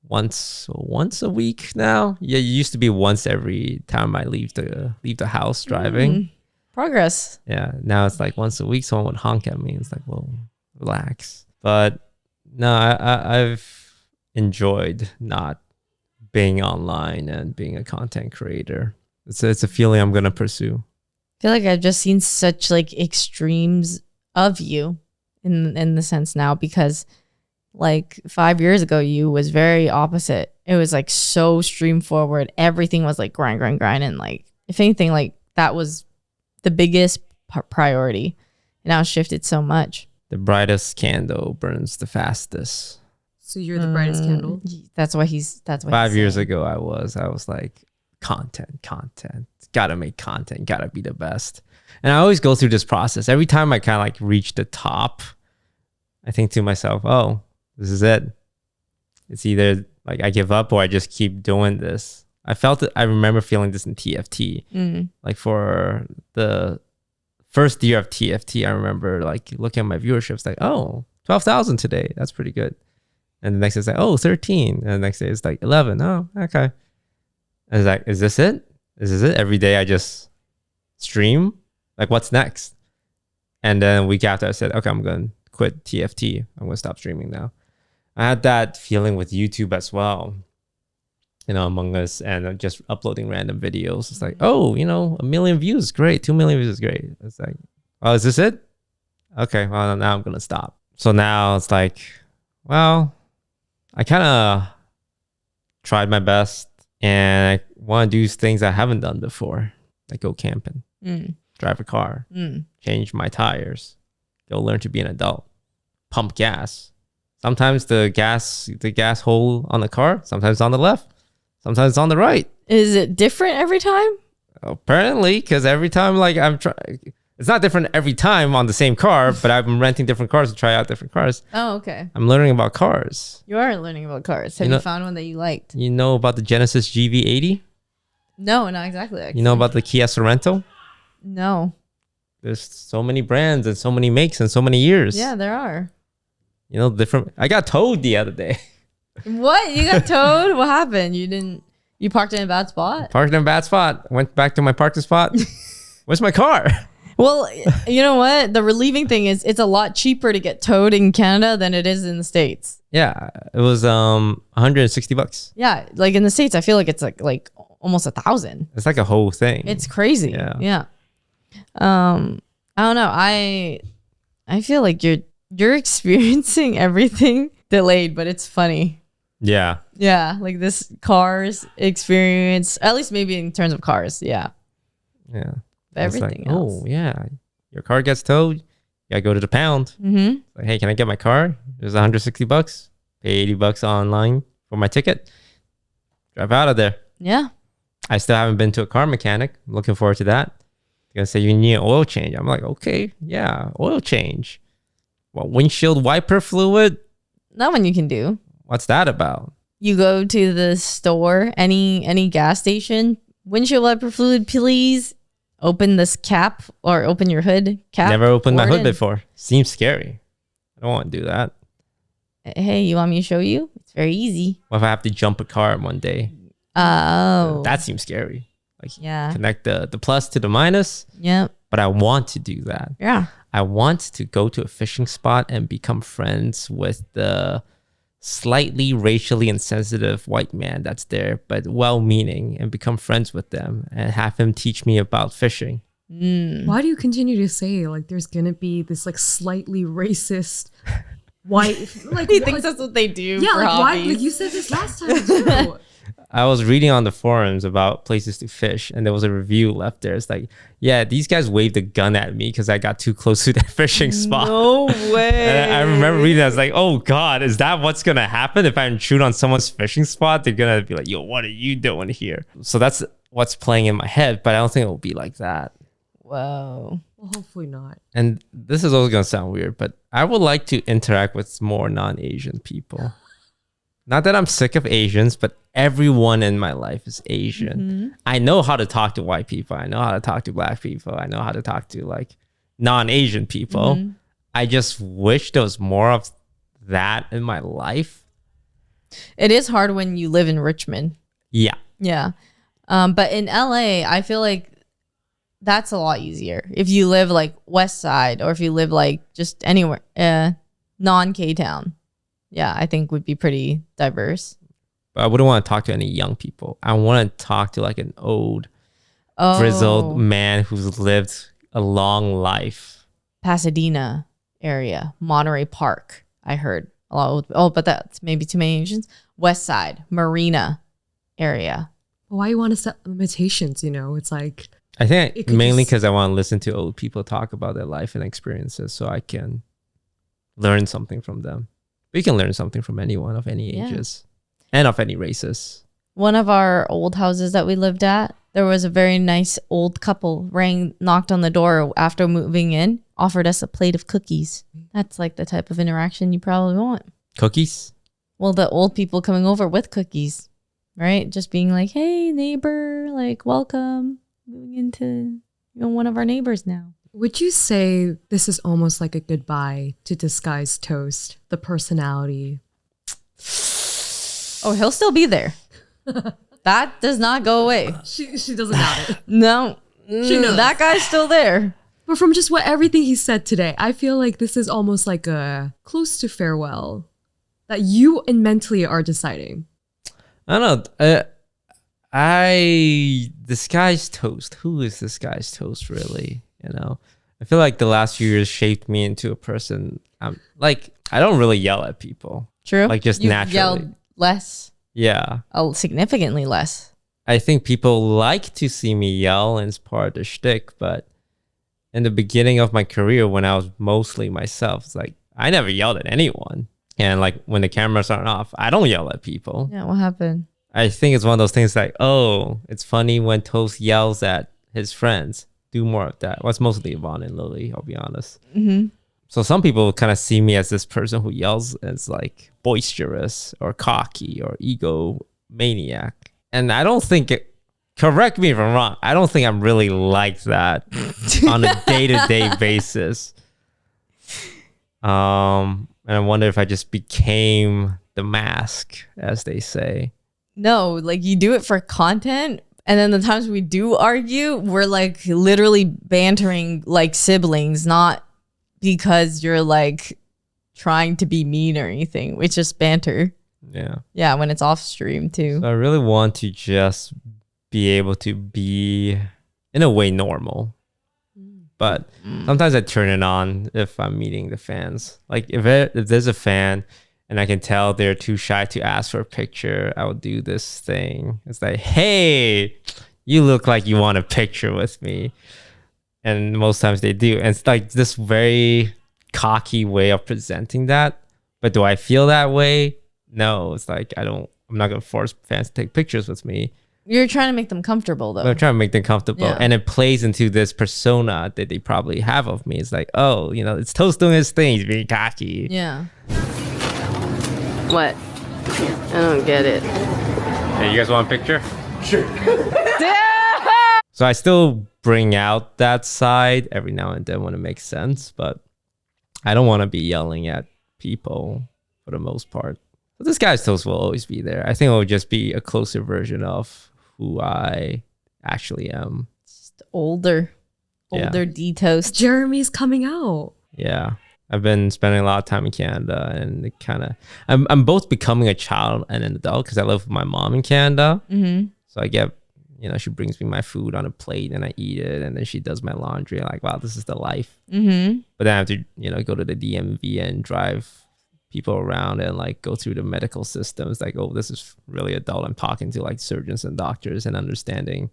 B: once a week now. Yeah, it used to be once every time I leave the house driving.
A: Progress.
B: Yeah, now it's like once a week someone would honk at me. It's like, well, relax. But no, I've enjoyed not being online and being a content creator. It's a feeling I'm gonna pursue.
A: feel like I've just seen such like extremes of you in the sense now, because like 5 years ago you was very opposite. It was like so stream forward. Everything was like grind, and like if anything, like that was the biggest priority. And now it's shifted so much.
B: The brightest candle burns the fastest.
C: So you're the brightest candle.
A: That's why he's
B: 5 years ago I was like content. Gotta make content, gotta be the best. And I always go through this process. Every time I kind of like reach the top, I think to myself, oh, this is it. It's either like I give up or I just keep doing this. I remember feeling this in TFT. Like for the first year of TFT, I remember like looking at my viewership, it's like, oh, 12,000 today. That's pretty good. And the next day it's like, oh, 13. And the next day it's like 11. Oh, okay. And it's like, is this it? Is this it? Every day I just stream? Like, what's next? And then a week after I said, okay, I'm going to quit TFT. I'm going to stop streaming now. I had that feeling with YouTube as well. You know, Among Us and just uploading random videos. It's like, oh, you know, 1 million views is great. 2 million views is great. It's like, oh, is this it? Okay, well, now I'm going to stop. So now it's like, well, I kind of tried my best and I want to do things I haven't done before. Like go camping, drive a car, change my tires, go learn to be an adult, pump gas. Sometimes the gas hole on the car, sometimes on the left, sometimes it's on the right.
A: Is it different every time?
B: Apparently, because every time like I'm trying, it's not different every time on the same car, but I'm renting different cars to try out different cars.
A: Oh, okay.
B: I'm learning about cars.
A: You are learning about cars. Have you found one that you liked?
B: You know about the Genesis GV80?
A: No, not exactly. Actually.
B: You know about the Kia Sorento?
A: No.
B: There's so many brands and so many makes and so many years.
A: Yeah, there are.
B: You know, different. I got towed the other day.
A: What? You got towed? What happened? You parked in a bad spot?
B: Parked in a bad spot. Went back to my parking spot. Where's my car?
A: Well, you know what? The relieving thing is it's a lot cheaper to get towed in Canada than it is in the States.
B: Yeah, it was $160.
A: Yeah, like in the States, I feel like it's like almost 1,000.
B: It's like a whole thing.
A: It's crazy.
B: Yeah.
A: I don't know. I feel like you're experiencing everything delayed, but it's funny.
B: Yeah.
A: Yeah, like this cars experience, at least maybe in terms of cars. Yeah.
B: Yeah.
A: But everything
B: like,
A: else.
B: Oh, yeah. Your car gets towed. You got to go to the pound.
A: Mm-hmm.
B: Like, hey, can I get my car? There's $160. Pay $80 online for my ticket. Drive out of there.
A: Yeah.
B: I still haven't been to a car mechanic. I'm looking forward to that. They're going to say you need an oil change. I'm like, okay, yeah, oil change. Well, windshield wiper fluid?
A: That one you can do.
B: What's that about?
A: You go to the store, any gas station, windshield wiper fluid, please. Open this cap or open your hood cap.
B: Never opened my hood before. Seems scary. I don't want to do that.
A: Hey, you want me to show you? It's very easy.
B: What if I have to jump a car one day?
A: Oh.
B: That seems scary. Like
A: yeah.
B: Connect the plus to the minus.
A: Yep.
B: But I want to do that.
A: Yeah.
B: I want to go to a fishing spot and become friends with the slightly racially insensitive white man that's there, but well-meaning, and become friends with them and have him teach me about fishing.
C: Why do you continue to say like there's gonna be this like slightly racist white? Like
A: he thinks that's what they do.
C: Yeah,
A: for
C: like why?
A: hobbies.
C: Like you said this last time too.
B: I was reading on the forums about places to fish, and there was a review left there. It's like, yeah, these guys waved a gun at me because I got too close to their fishing spot.
A: No way.
B: And I remember reading that. I was like, oh God, is that what's going to happen? If I intrude on someone's fishing spot, they're going to be like, yo, what are you doing here? So that's what's playing in my head, but I don't think it will be like that.
A: Whoa.
C: Well, hopefully not.
B: And this is always going to sound weird, but I would like to interact with more non-Asian people. Not that I'm sick of Asians, but everyone in my life is Asian. Mm-hmm. I know how to talk to white people. I know how to talk to black people. I know how to talk to like non-Asian people. Mm-hmm. I just wish there was more of that in my life.
A: It is hard when you live in Richmond.
B: Yeah.
A: Yeah. But in LA, I feel like that's a lot easier. If you live like West Side or if you live like just anywhere, non-K-Town. Yeah, I think would be pretty diverse.
B: But I wouldn't want to talk to any young people. I want to talk to like an old grizzled man who's lived a long life.
A: Pasadena area, Monterey Park. I heard a lot. But that's maybe too many Asians. West Side, Marina area.
C: Why you want to set limitations? It's like,
B: I think mainly because I want to listen to old people talk about their life and experiences so I can learn something from them. But you can learn something from anyone of any ages and of any races.
A: One of our old houses that we lived at, there was a very nice old couple, knocked on the door after moving in, offered us a plate of cookies. That's like the type of interaction you probably want.
B: Cookies?
A: Well, the old people coming over with cookies, right? Just being like, hey, neighbor, like, welcome. Moving into one of our neighbors now.
C: Would you say this is almost like a goodbye to disguised toast, the personality?
A: Oh, he'll still be there. That does not go away.
C: She doesn't doubt it.
A: No,
C: she knows.
A: That guy's still there.
C: But from just everything he said today, I feel like this is almost like a close to farewell that you and mentally are deciding.
B: I don't know. This guy's toast. Who is this guy's toast really? I feel like the last few years shaped me into a person. I don't really yell at people.
A: True.
B: Like just naturally.
A: Yelled less.
B: Yeah.
A: Significantly less.
B: I think people like to see me yell and it's part of the shtick, but in the beginning of my career when I was mostly myself, it's like I never yelled at anyone. And like when the cameras aren't off, I don't yell at people.
A: Yeah, what happened?
B: I think it's one of those things like, oh, it's funny when Toast yells at his friends. Do more of that. Well, it's mostly Yvonne and Lily, I'll be honest.
A: Mm-hmm.
B: So some people kind of see me as this person who yells as like boisterous or cocky or egomaniac. And I don't think correct me if I'm wrong, I don't think I'm really like that on a day-to-day basis. And I wonder if I just became the mask, as they say.
A: No, like you do it for content. And then the times we do argue, we're like literally bantering like siblings, not because you're like trying to be mean or anything. It's just banter.
B: Yeah.
A: Yeah, when it's off stream too.
B: So I really want to just be able to be, in a way, normal. But sometimes I turn it on if I'm meeting the fans. Like if there's a fan and I can tell they're too shy to ask for a picture, I will do this thing. It's like, hey, you look like you want a picture with me. And most times they do. And it's like this very cocky way of presenting that. But do I feel that way? No. It's like I'm not going to force fans to take pictures with me.
A: You're trying to make them comfortable though.
B: I'm trying to make them comfortable.
A: Yeah.
B: And it plays into this persona that they probably have of me. It's like, oh, it's Toast doing his thing. He's being cocky.
A: Yeah. What? I don't get it.
B: Hey, you guys want a picture? Sure. So I still bring out that side every now and then when it makes sense, but I don't want to be yelling at people for the most part. But this guy's Toast will always be there. I think it will just be a closer version of who I actually am.
A: Just older D-Toast.
C: Jeremy's coming out.
B: Yeah. I've been spending a lot of time in Canada and it kind of, I'm both becoming a child and an adult because I live with my mom in Canada.
A: Mm-hmm.
B: So I get, she brings me my food on a plate and I eat it and then she does my laundry. I'm like, wow, this is the life.
A: Mm-hmm.
B: But then I have to, go to the DMV and drive people around and like go through the medical systems. Like, oh, this is really adult. I'm talking to like surgeons and doctors and understanding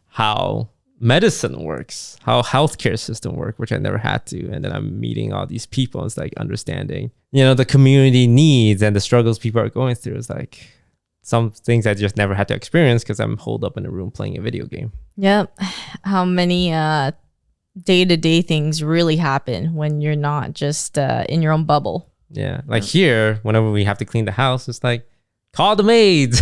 B: how medicine works, how healthcare system work, which I never had to. And then I'm meeting all these people. It's like understanding, the community needs and the struggles people are going through. It's like some things I just never had to experience because I'm holed up in a room playing a video game.
A: Yep. How many day-to-day things really happen when you're not just in your own bubble.
B: Yeah. Like here, whenever we have to clean the house, it's like, call the maids.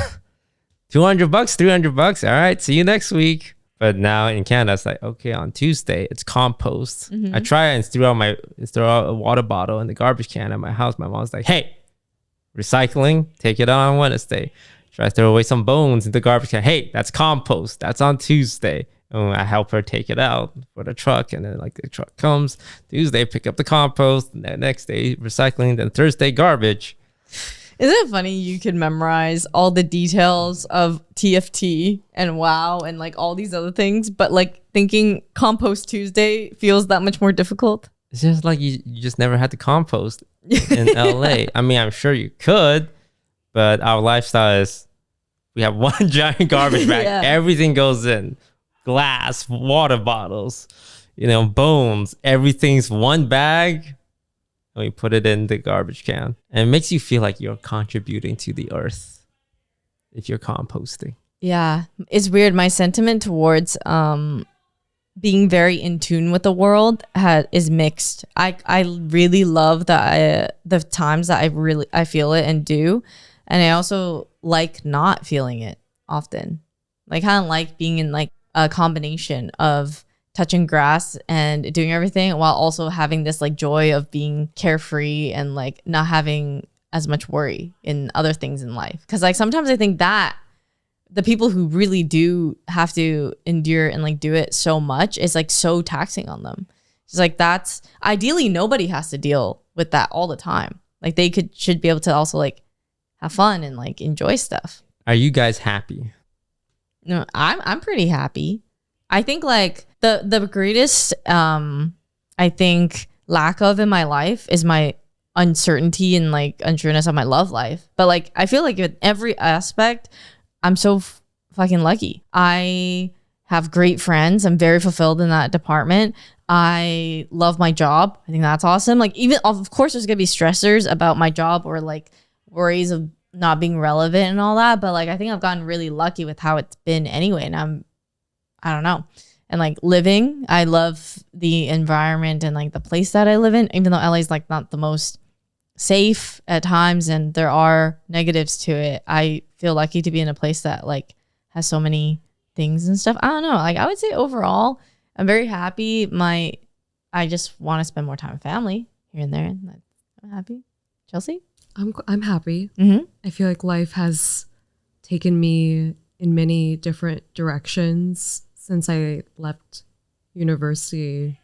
B: $200, $300. All right. See you next week. But now in Canada, it's like, okay, on Tuesday, it's compost.
A: Mm-hmm.
B: I try and throw out a water bottle in the garbage can at my house. My mom's like, hey, recycling, take it on Wednesday. Try to throw away some bones in the garbage can. Hey, that's compost. That's on Tuesday. And I help her take it out for the truck. And then like the truck comes Tuesday, pick up the compost. And then next day, recycling. Then Thursday, garbage.
A: Isn't it funny you could memorize all the details of TFT and WoW and like all these other things, but like thinking Compost Tuesday feels that much more difficult?
B: It's just like you just never had to compost in LA. I mean, I'm sure you could, but our lifestyle is we have one giant garbage bag.
A: Yeah.
B: Everything goes in. Glass, water bottles, bones. Everything's one bag. And we put it in the garbage can. And it makes you feel like you're contributing to the earth if you're composting.
A: Yeah. It's weird. My sentiment towards being very in tune with the world is mixed. I really love the times that I feel it and do. And I also like not feeling it often. Like kind of like being in like a combination of touching grass and doing everything while also having this like joy of being carefree and like not having as much worry in other things in life. Because like sometimes I think that the people who really do have to endure and like do it so much is like so taxing on them. It's like that's ideally nobody has to deal with that all the time. Like they should be able to also like have fun and like enjoy stuff.
B: Are you guys happy?
A: No, I'm pretty happy. I think like the greatest I think lack of in my life is my uncertainty and like unsureness of my love life. But like I feel like in every aspect I'm so fucking lucky. I have great friends. I'm very fulfilled in that department. I love my job. I think that's awesome. Like even of course there's gonna be stressors about my job or like worries of not being relevant and all that. But like I think I've gotten really lucky with how it's been anyway. And I don't know. And like living, I love the environment and like the place that I live in, even though LA is like not the most safe at times and there are negatives to it. I feel lucky to be in a place that like has so many things and stuff. I don't know. Like I would say overall, I'm very happy. I just want to spend more time with family here and there. And I'm happy. Chelsea?
C: I'm happy.
A: Mm-hmm.
C: I feel like life has taken me in many different directions since I left university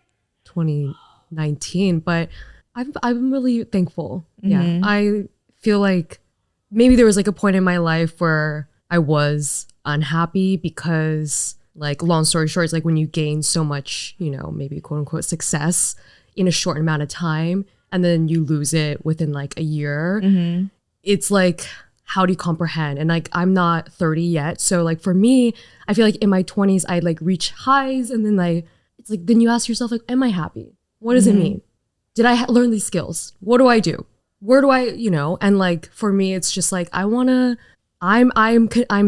C: 2019, but I'm really thankful.
A: Mm-hmm.
C: Yeah. I feel like maybe there was like a point in my life where I was unhappy because like long story short, it's like when you gain so much, maybe quote unquote success in a short amount of time and then you lose it within like a year.
A: Mm-hmm.
C: It's like, how do you comprehend? And like, I'm not 30 yet. So like for me, I feel like in my 20s, I'd like reach highs and then like, it's like, then you ask yourself like, am I happy? What does it mean? Did I learn these skills? What do I do? Where do I, and like, for me, it's just like, I'm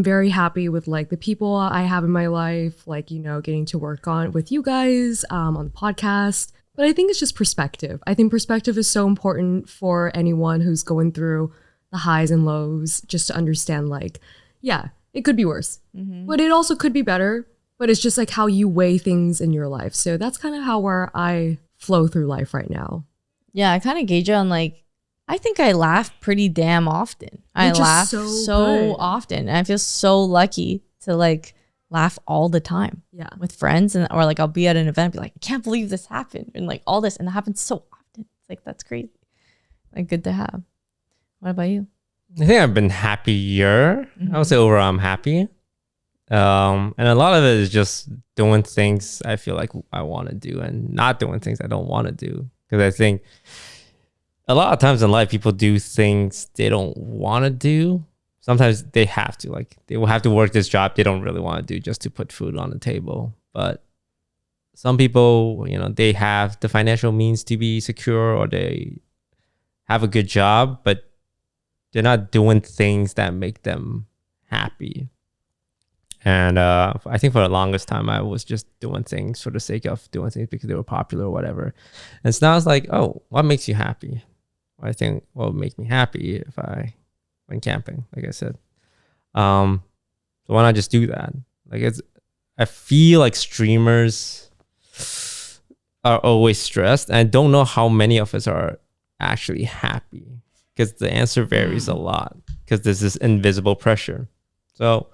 C: very happy with like the people I have in my life, like, getting to work on with you guys on the podcast. But I think it's just perspective. I think perspective is so important for anyone who's going through the highs and lows, just to understand like, yeah, it could be worse, but it also could be better. But it's just like how you weigh things in your life. So that's kind of where I flow through life right now.
A: Yeah, I kind of gauge it on like, I think I laugh pretty damn often. I laugh so often. And I feel so lucky to like laugh all the time.
C: Yeah.
A: With friends or like I'll be at an event and be like, I can't believe this happened. And like all this. And it happens so often. It's like, that's crazy. Like good to have. What about you?
B: I think I've been happier. I would say overall I'm happy. And a lot of it is just doing things I feel like I want to do and not doing things I don't want to do. Because I think a lot of times in life, people do things they don't want to do. Sometimes they have to. Like they will have to work this job they don't really want to do just to put food on the table. But some people, they have the financial means to be secure or they have a good job, but they're not doing things that make them happy. And I think for the longest time, I was just doing things for the sake of doing things because they were popular or whatever. And so now it's like, oh, what makes you happy? I think what would make me happy if I went camping, like I said. So why not just do that? Like I feel like streamers are always stressed. And I don't know how many of us are actually happy. Because the answer varies a lot because there's this invisible pressure. So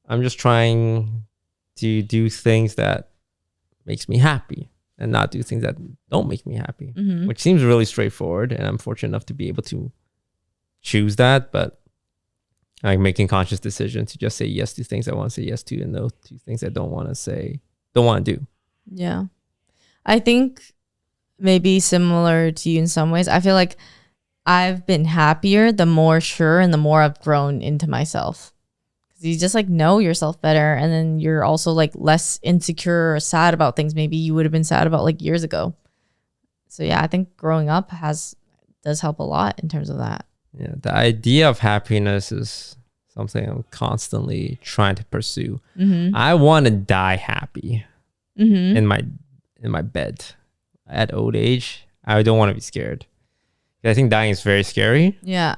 B: I'm just trying to do things that makes me happy and not do things that don't make me happy, which seems really straightforward. And I'm fortunate enough to be able to choose that, but like making conscious decision to just say yes to things I want to say yes to and no to things I don't want to do.
A: Yeah. I think maybe similar to you in some ways. I feel like I've been happier the more sure and the more I've grown into myself. Because you just like know yourself better, and then you're also like less insecure or sad about things maybe you would have been sad about like years ago. So yeah, I think growing up does help a lot in terms of that.
B: Yeah, the idea of happiness is something I'm constantly trying to pursue. I want to die happy in my bed at old age. I don't want to be scared. I think dying is very scary.
A: Yeah.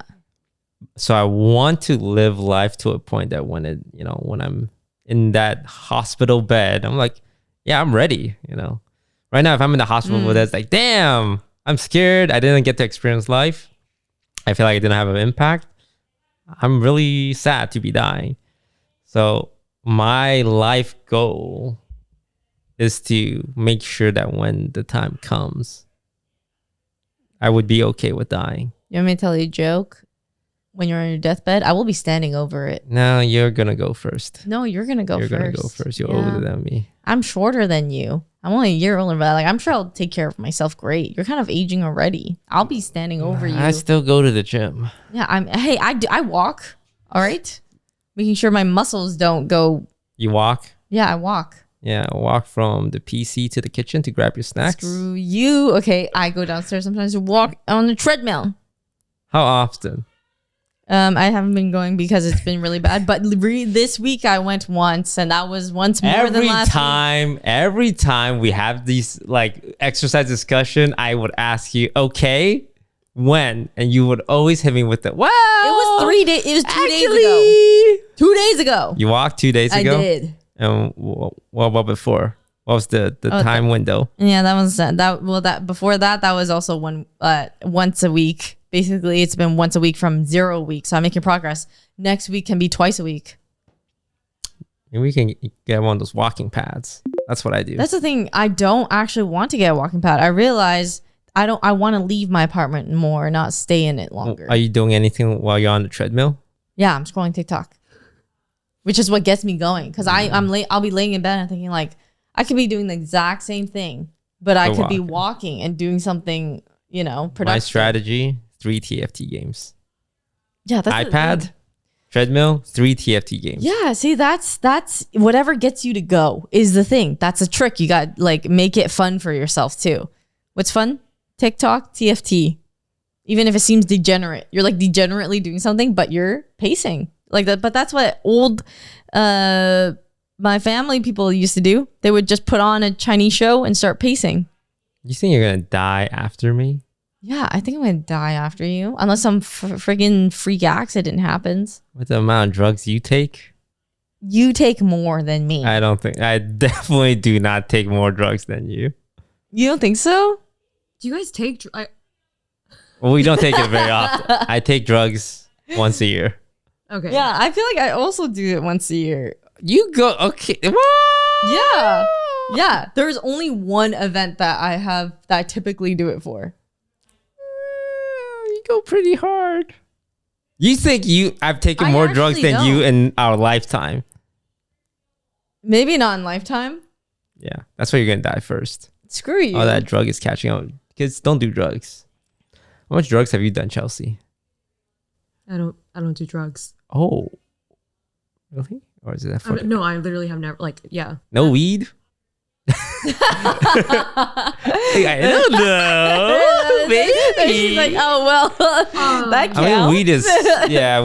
B: So I want to live life to a point that when I'm in that hospital bed, I'm like, yeah, I'm ready. Right now, if I'm in the hospital bed, it's like, damn, I'm scared. I didn't get to experience life. I feel like I didn't have an impact. I'm really sad to be dying. So my life goal is to make sure that when the time comes, I would be okay with dying.
A: You want me to tell you a joke? When you're on your deathbed, I will be standing over it.
B: No, you're going to go first.
A: No, you're going to go first.
B: You're going to go first. You're older than me.
A: I'm shorter than you. I'm only a year older, but like I'm sure I'll take care of myself great. You're kind of aging already. I'll be standing over you.
B: I still go to the gym.
A: Yeah, I walk. All right. Making sure my muscles don't go.
B: You walk?
A: Yeah, I walk.
B: Yeah, walk from the PC to the kitchen to grab your snacks.
A: Screw you. Okay, I go downstairs sometimes to walk on the treadmill.
B: How often?
A: I haven't been going because it's been really bad. But this week I went once, and that was once more than last week.
B: Every time we have these like exercise discussion, I would ask you, okay, when? And you would always hit me with the, wow.
A: It was 3 days. It was 2 days ago. 2 days ago.
B: You walked 2 days ago?
A: I did.
B: And what about before? What was the time window?
A: Yeah, that was that before that was also once a week. Basically, it's been once a week from 0 weeks. So I'm making progress. Next week can be twice a week.
B: And we can get one of those walking pads. That's what I do.
A: That's the thing. I don't actually want to get a walking pad. I realize I want to leave my apartment more, not stay in it longer.
B: Are you doing anything while you're on the treadmill?
A: Yeah, I'm scrolling TikTok, which is what gets me going. Because I'll be laying in bed and thinking like I could be doing the exact same thing, but I could be walking and doing something, productive.
B: My strategy: 3 TFT games.
A: Yeah, that's
B: iPad, treadmill, 3 TFT games.
A: Yeah, see, that's whatever gets you to go is the thing. That's a trick. You got like make it fun for yourself too. What's fun? TikTok, TFT. Even if it seems degenerate, you're like degenerately doing something, but you're pacing like that. But that's what old my family people used to do. They would just put on a Chinese show and start pacing.
B: You think you're gonna die after me?
A: Yeah, I think I'm gonna die after you, unless some friggin' freak accident happens.
B: With the amount of drugs you take?
A: You take more than me.
B: I definitely do not take more drugs than you.
A: You don't think so?
C: Do you guys take?
B: Well, we don't take it very often. I take drugs once a year.
C: Okay.
A: Yeah, I feel like I also do it once a year.
B: You go, okay. What?
A: Yeah. There's only one event that I typically do it for.
B: You go pretty hard. You think I've taken more drugs than you in our lifetime?
A: Maybe not in lifetime.
B: Yeah, that's why you're gonna die first.
A: Screw you.
B: All that drug is catching up. Kids, don't do drugs. How much drugs have you done, Chelsea?
C: I don't do drugs.
B: Oh, really? Or is it that?
C: No, I literally have never
B: No weed. I don't know. Maybe.
A: She's like, oh well, that counts.
B: I mean,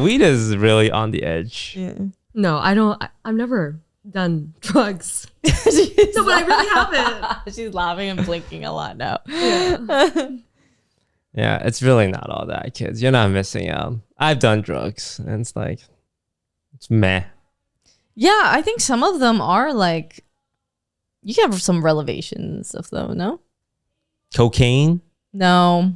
B: weed is really on the edge.
A: Yeah.
C: No, I don't. I've never done drugs. No, but I really haven't.
A: She's laughing and blinking a lot now.
C: Yeah.
B: Yeah, it's really not all that, kids. You're not missing out. I've done drugs, and it's like, it's meh.
A: Yeah, I think some of them are like, you can have some revelations of them, no?
B: Cocaine?
A: No.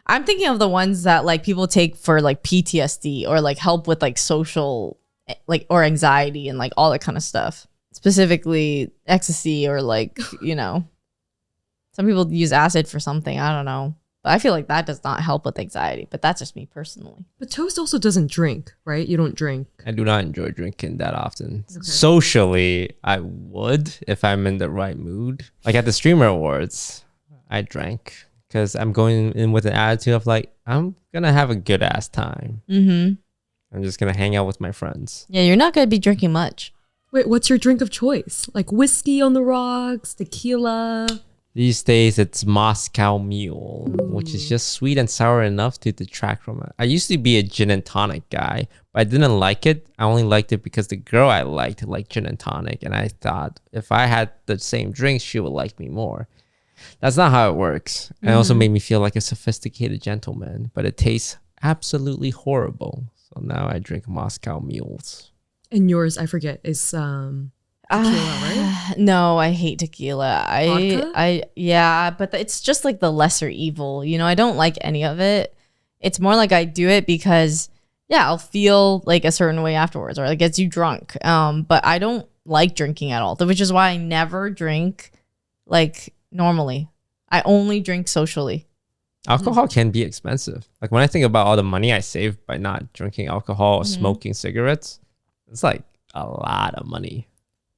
A: I'm thinking of the ones that like people take for like PTSD or like help with like social, like, or anxiety and like all that kind of stuff. Specifically ecstasy or like, some people use acid for something. I don't know. But I feel like that does not help with anxiety. But that's just me personally.
C: But Toast also doesn't drink, right? You don't drink.
B: I do not enjoy drinking that often. Okay. Socially, I would if I'm in the right mood. Like at the Streamer Awards, I drank because I'm going in with an attitude of like, I'm going to have a good ass time. I'm just going to hang out with my friends.
A: Yeah, you're not going to be drinking much.
C: Wait, what's your drink of choice? Like whiskey on the rocks, tequila?
B: These days, it's Moscow Mule, which is just sweet and sour enough to detract from it. I used to be a gin and tonic guy, but I didn't like it. I only liked it because the girl I liked gin and tonic. And I thought if I had the same drinks, she would like me more. That's not how it works. It also made me feel like a sophisticated gentleman, but it tastes absolutely horrible. So now I drink Moscow Mules.
C: And yours, I forget, is tequila, right?
A: No, I hate tequila.
C: Vodka?
A: Yeah, but it's just like the lesser evil. You know, I don't like any of it. It's more like I do it because, yeah, I'll feel like a certain way afterwards, or it gets you drunk. But I don't like drinking at all, which is why I never drink like normally. I only drink socially.
B: Alcohol can be expensive. Like when I think about all the money I save by not drinking alcohol or smoking cigarettes, it's like a lot of money.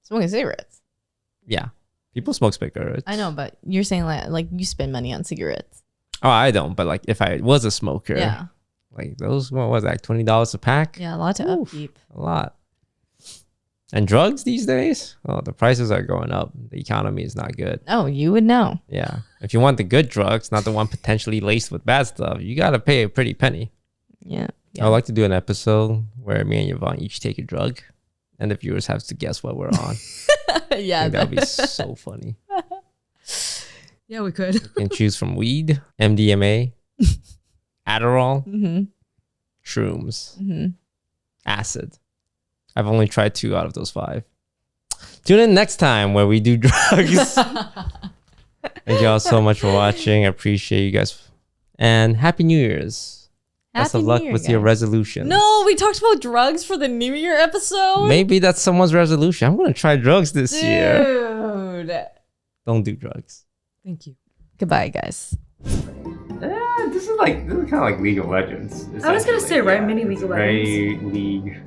A: Smoking cigarettes?
B: Yeah. People smoke cigarettes.
A: I know, but you're saying like you spend money on cigarettes.
B: Oh, I don't. But like if I was a smoker,
A: yeah,
B: like those, what was that, $20 a pack?
A: Yeah, a lot to upkeep.
B: A lot. And drugs these days? Oh, the prices are going up. The economy is not good.
A: Oh, you would know.
B: Yeah. If you want the good drugs, not the one potentially laced with bad stuff, you got to pay a pretty penny.
A: Yeah.
B: I'd like to do an episode where me and Yvonne each take a drug and the viewers have to guess what we're on.
A: Yeah.
B: That would be so funny.
C: Yeah, we could.
B: You can choose from weed, MDMA, Adderall, shrooms, acid. I've only tried 2 out of those 5. Tune in next time where we do drugs. Thank you all so much for watching. I appreciate you guys. And Happy New Year's. Best of luck with your resolutions.
A: No, we talked about drugs for the New Year episode.
B: Maybe that's someone's resolution. I'm going to try drugs this year.
A: Dude.
B: Don't do drugs.
C: Thank you.
A: Goodbye, guys.
B: This is kind of like League of Legends.
C: I was going to say, right? Mini League of Legends.
B: League.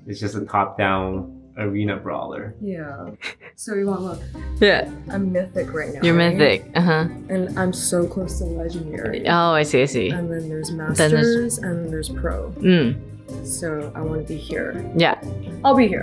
B: It's just a top-down arena brawler.
C: Yeah. So Yvonne, look.
A: Yeah.
C: I'm mythic right now.
A: You're
C: right?
A: mythic.
C: And I'm so close to legendary.
A: Oh, I see.
C: And then there's masters and then there's pro. So I want to be here.
A: Yeah.
C: I'll be here.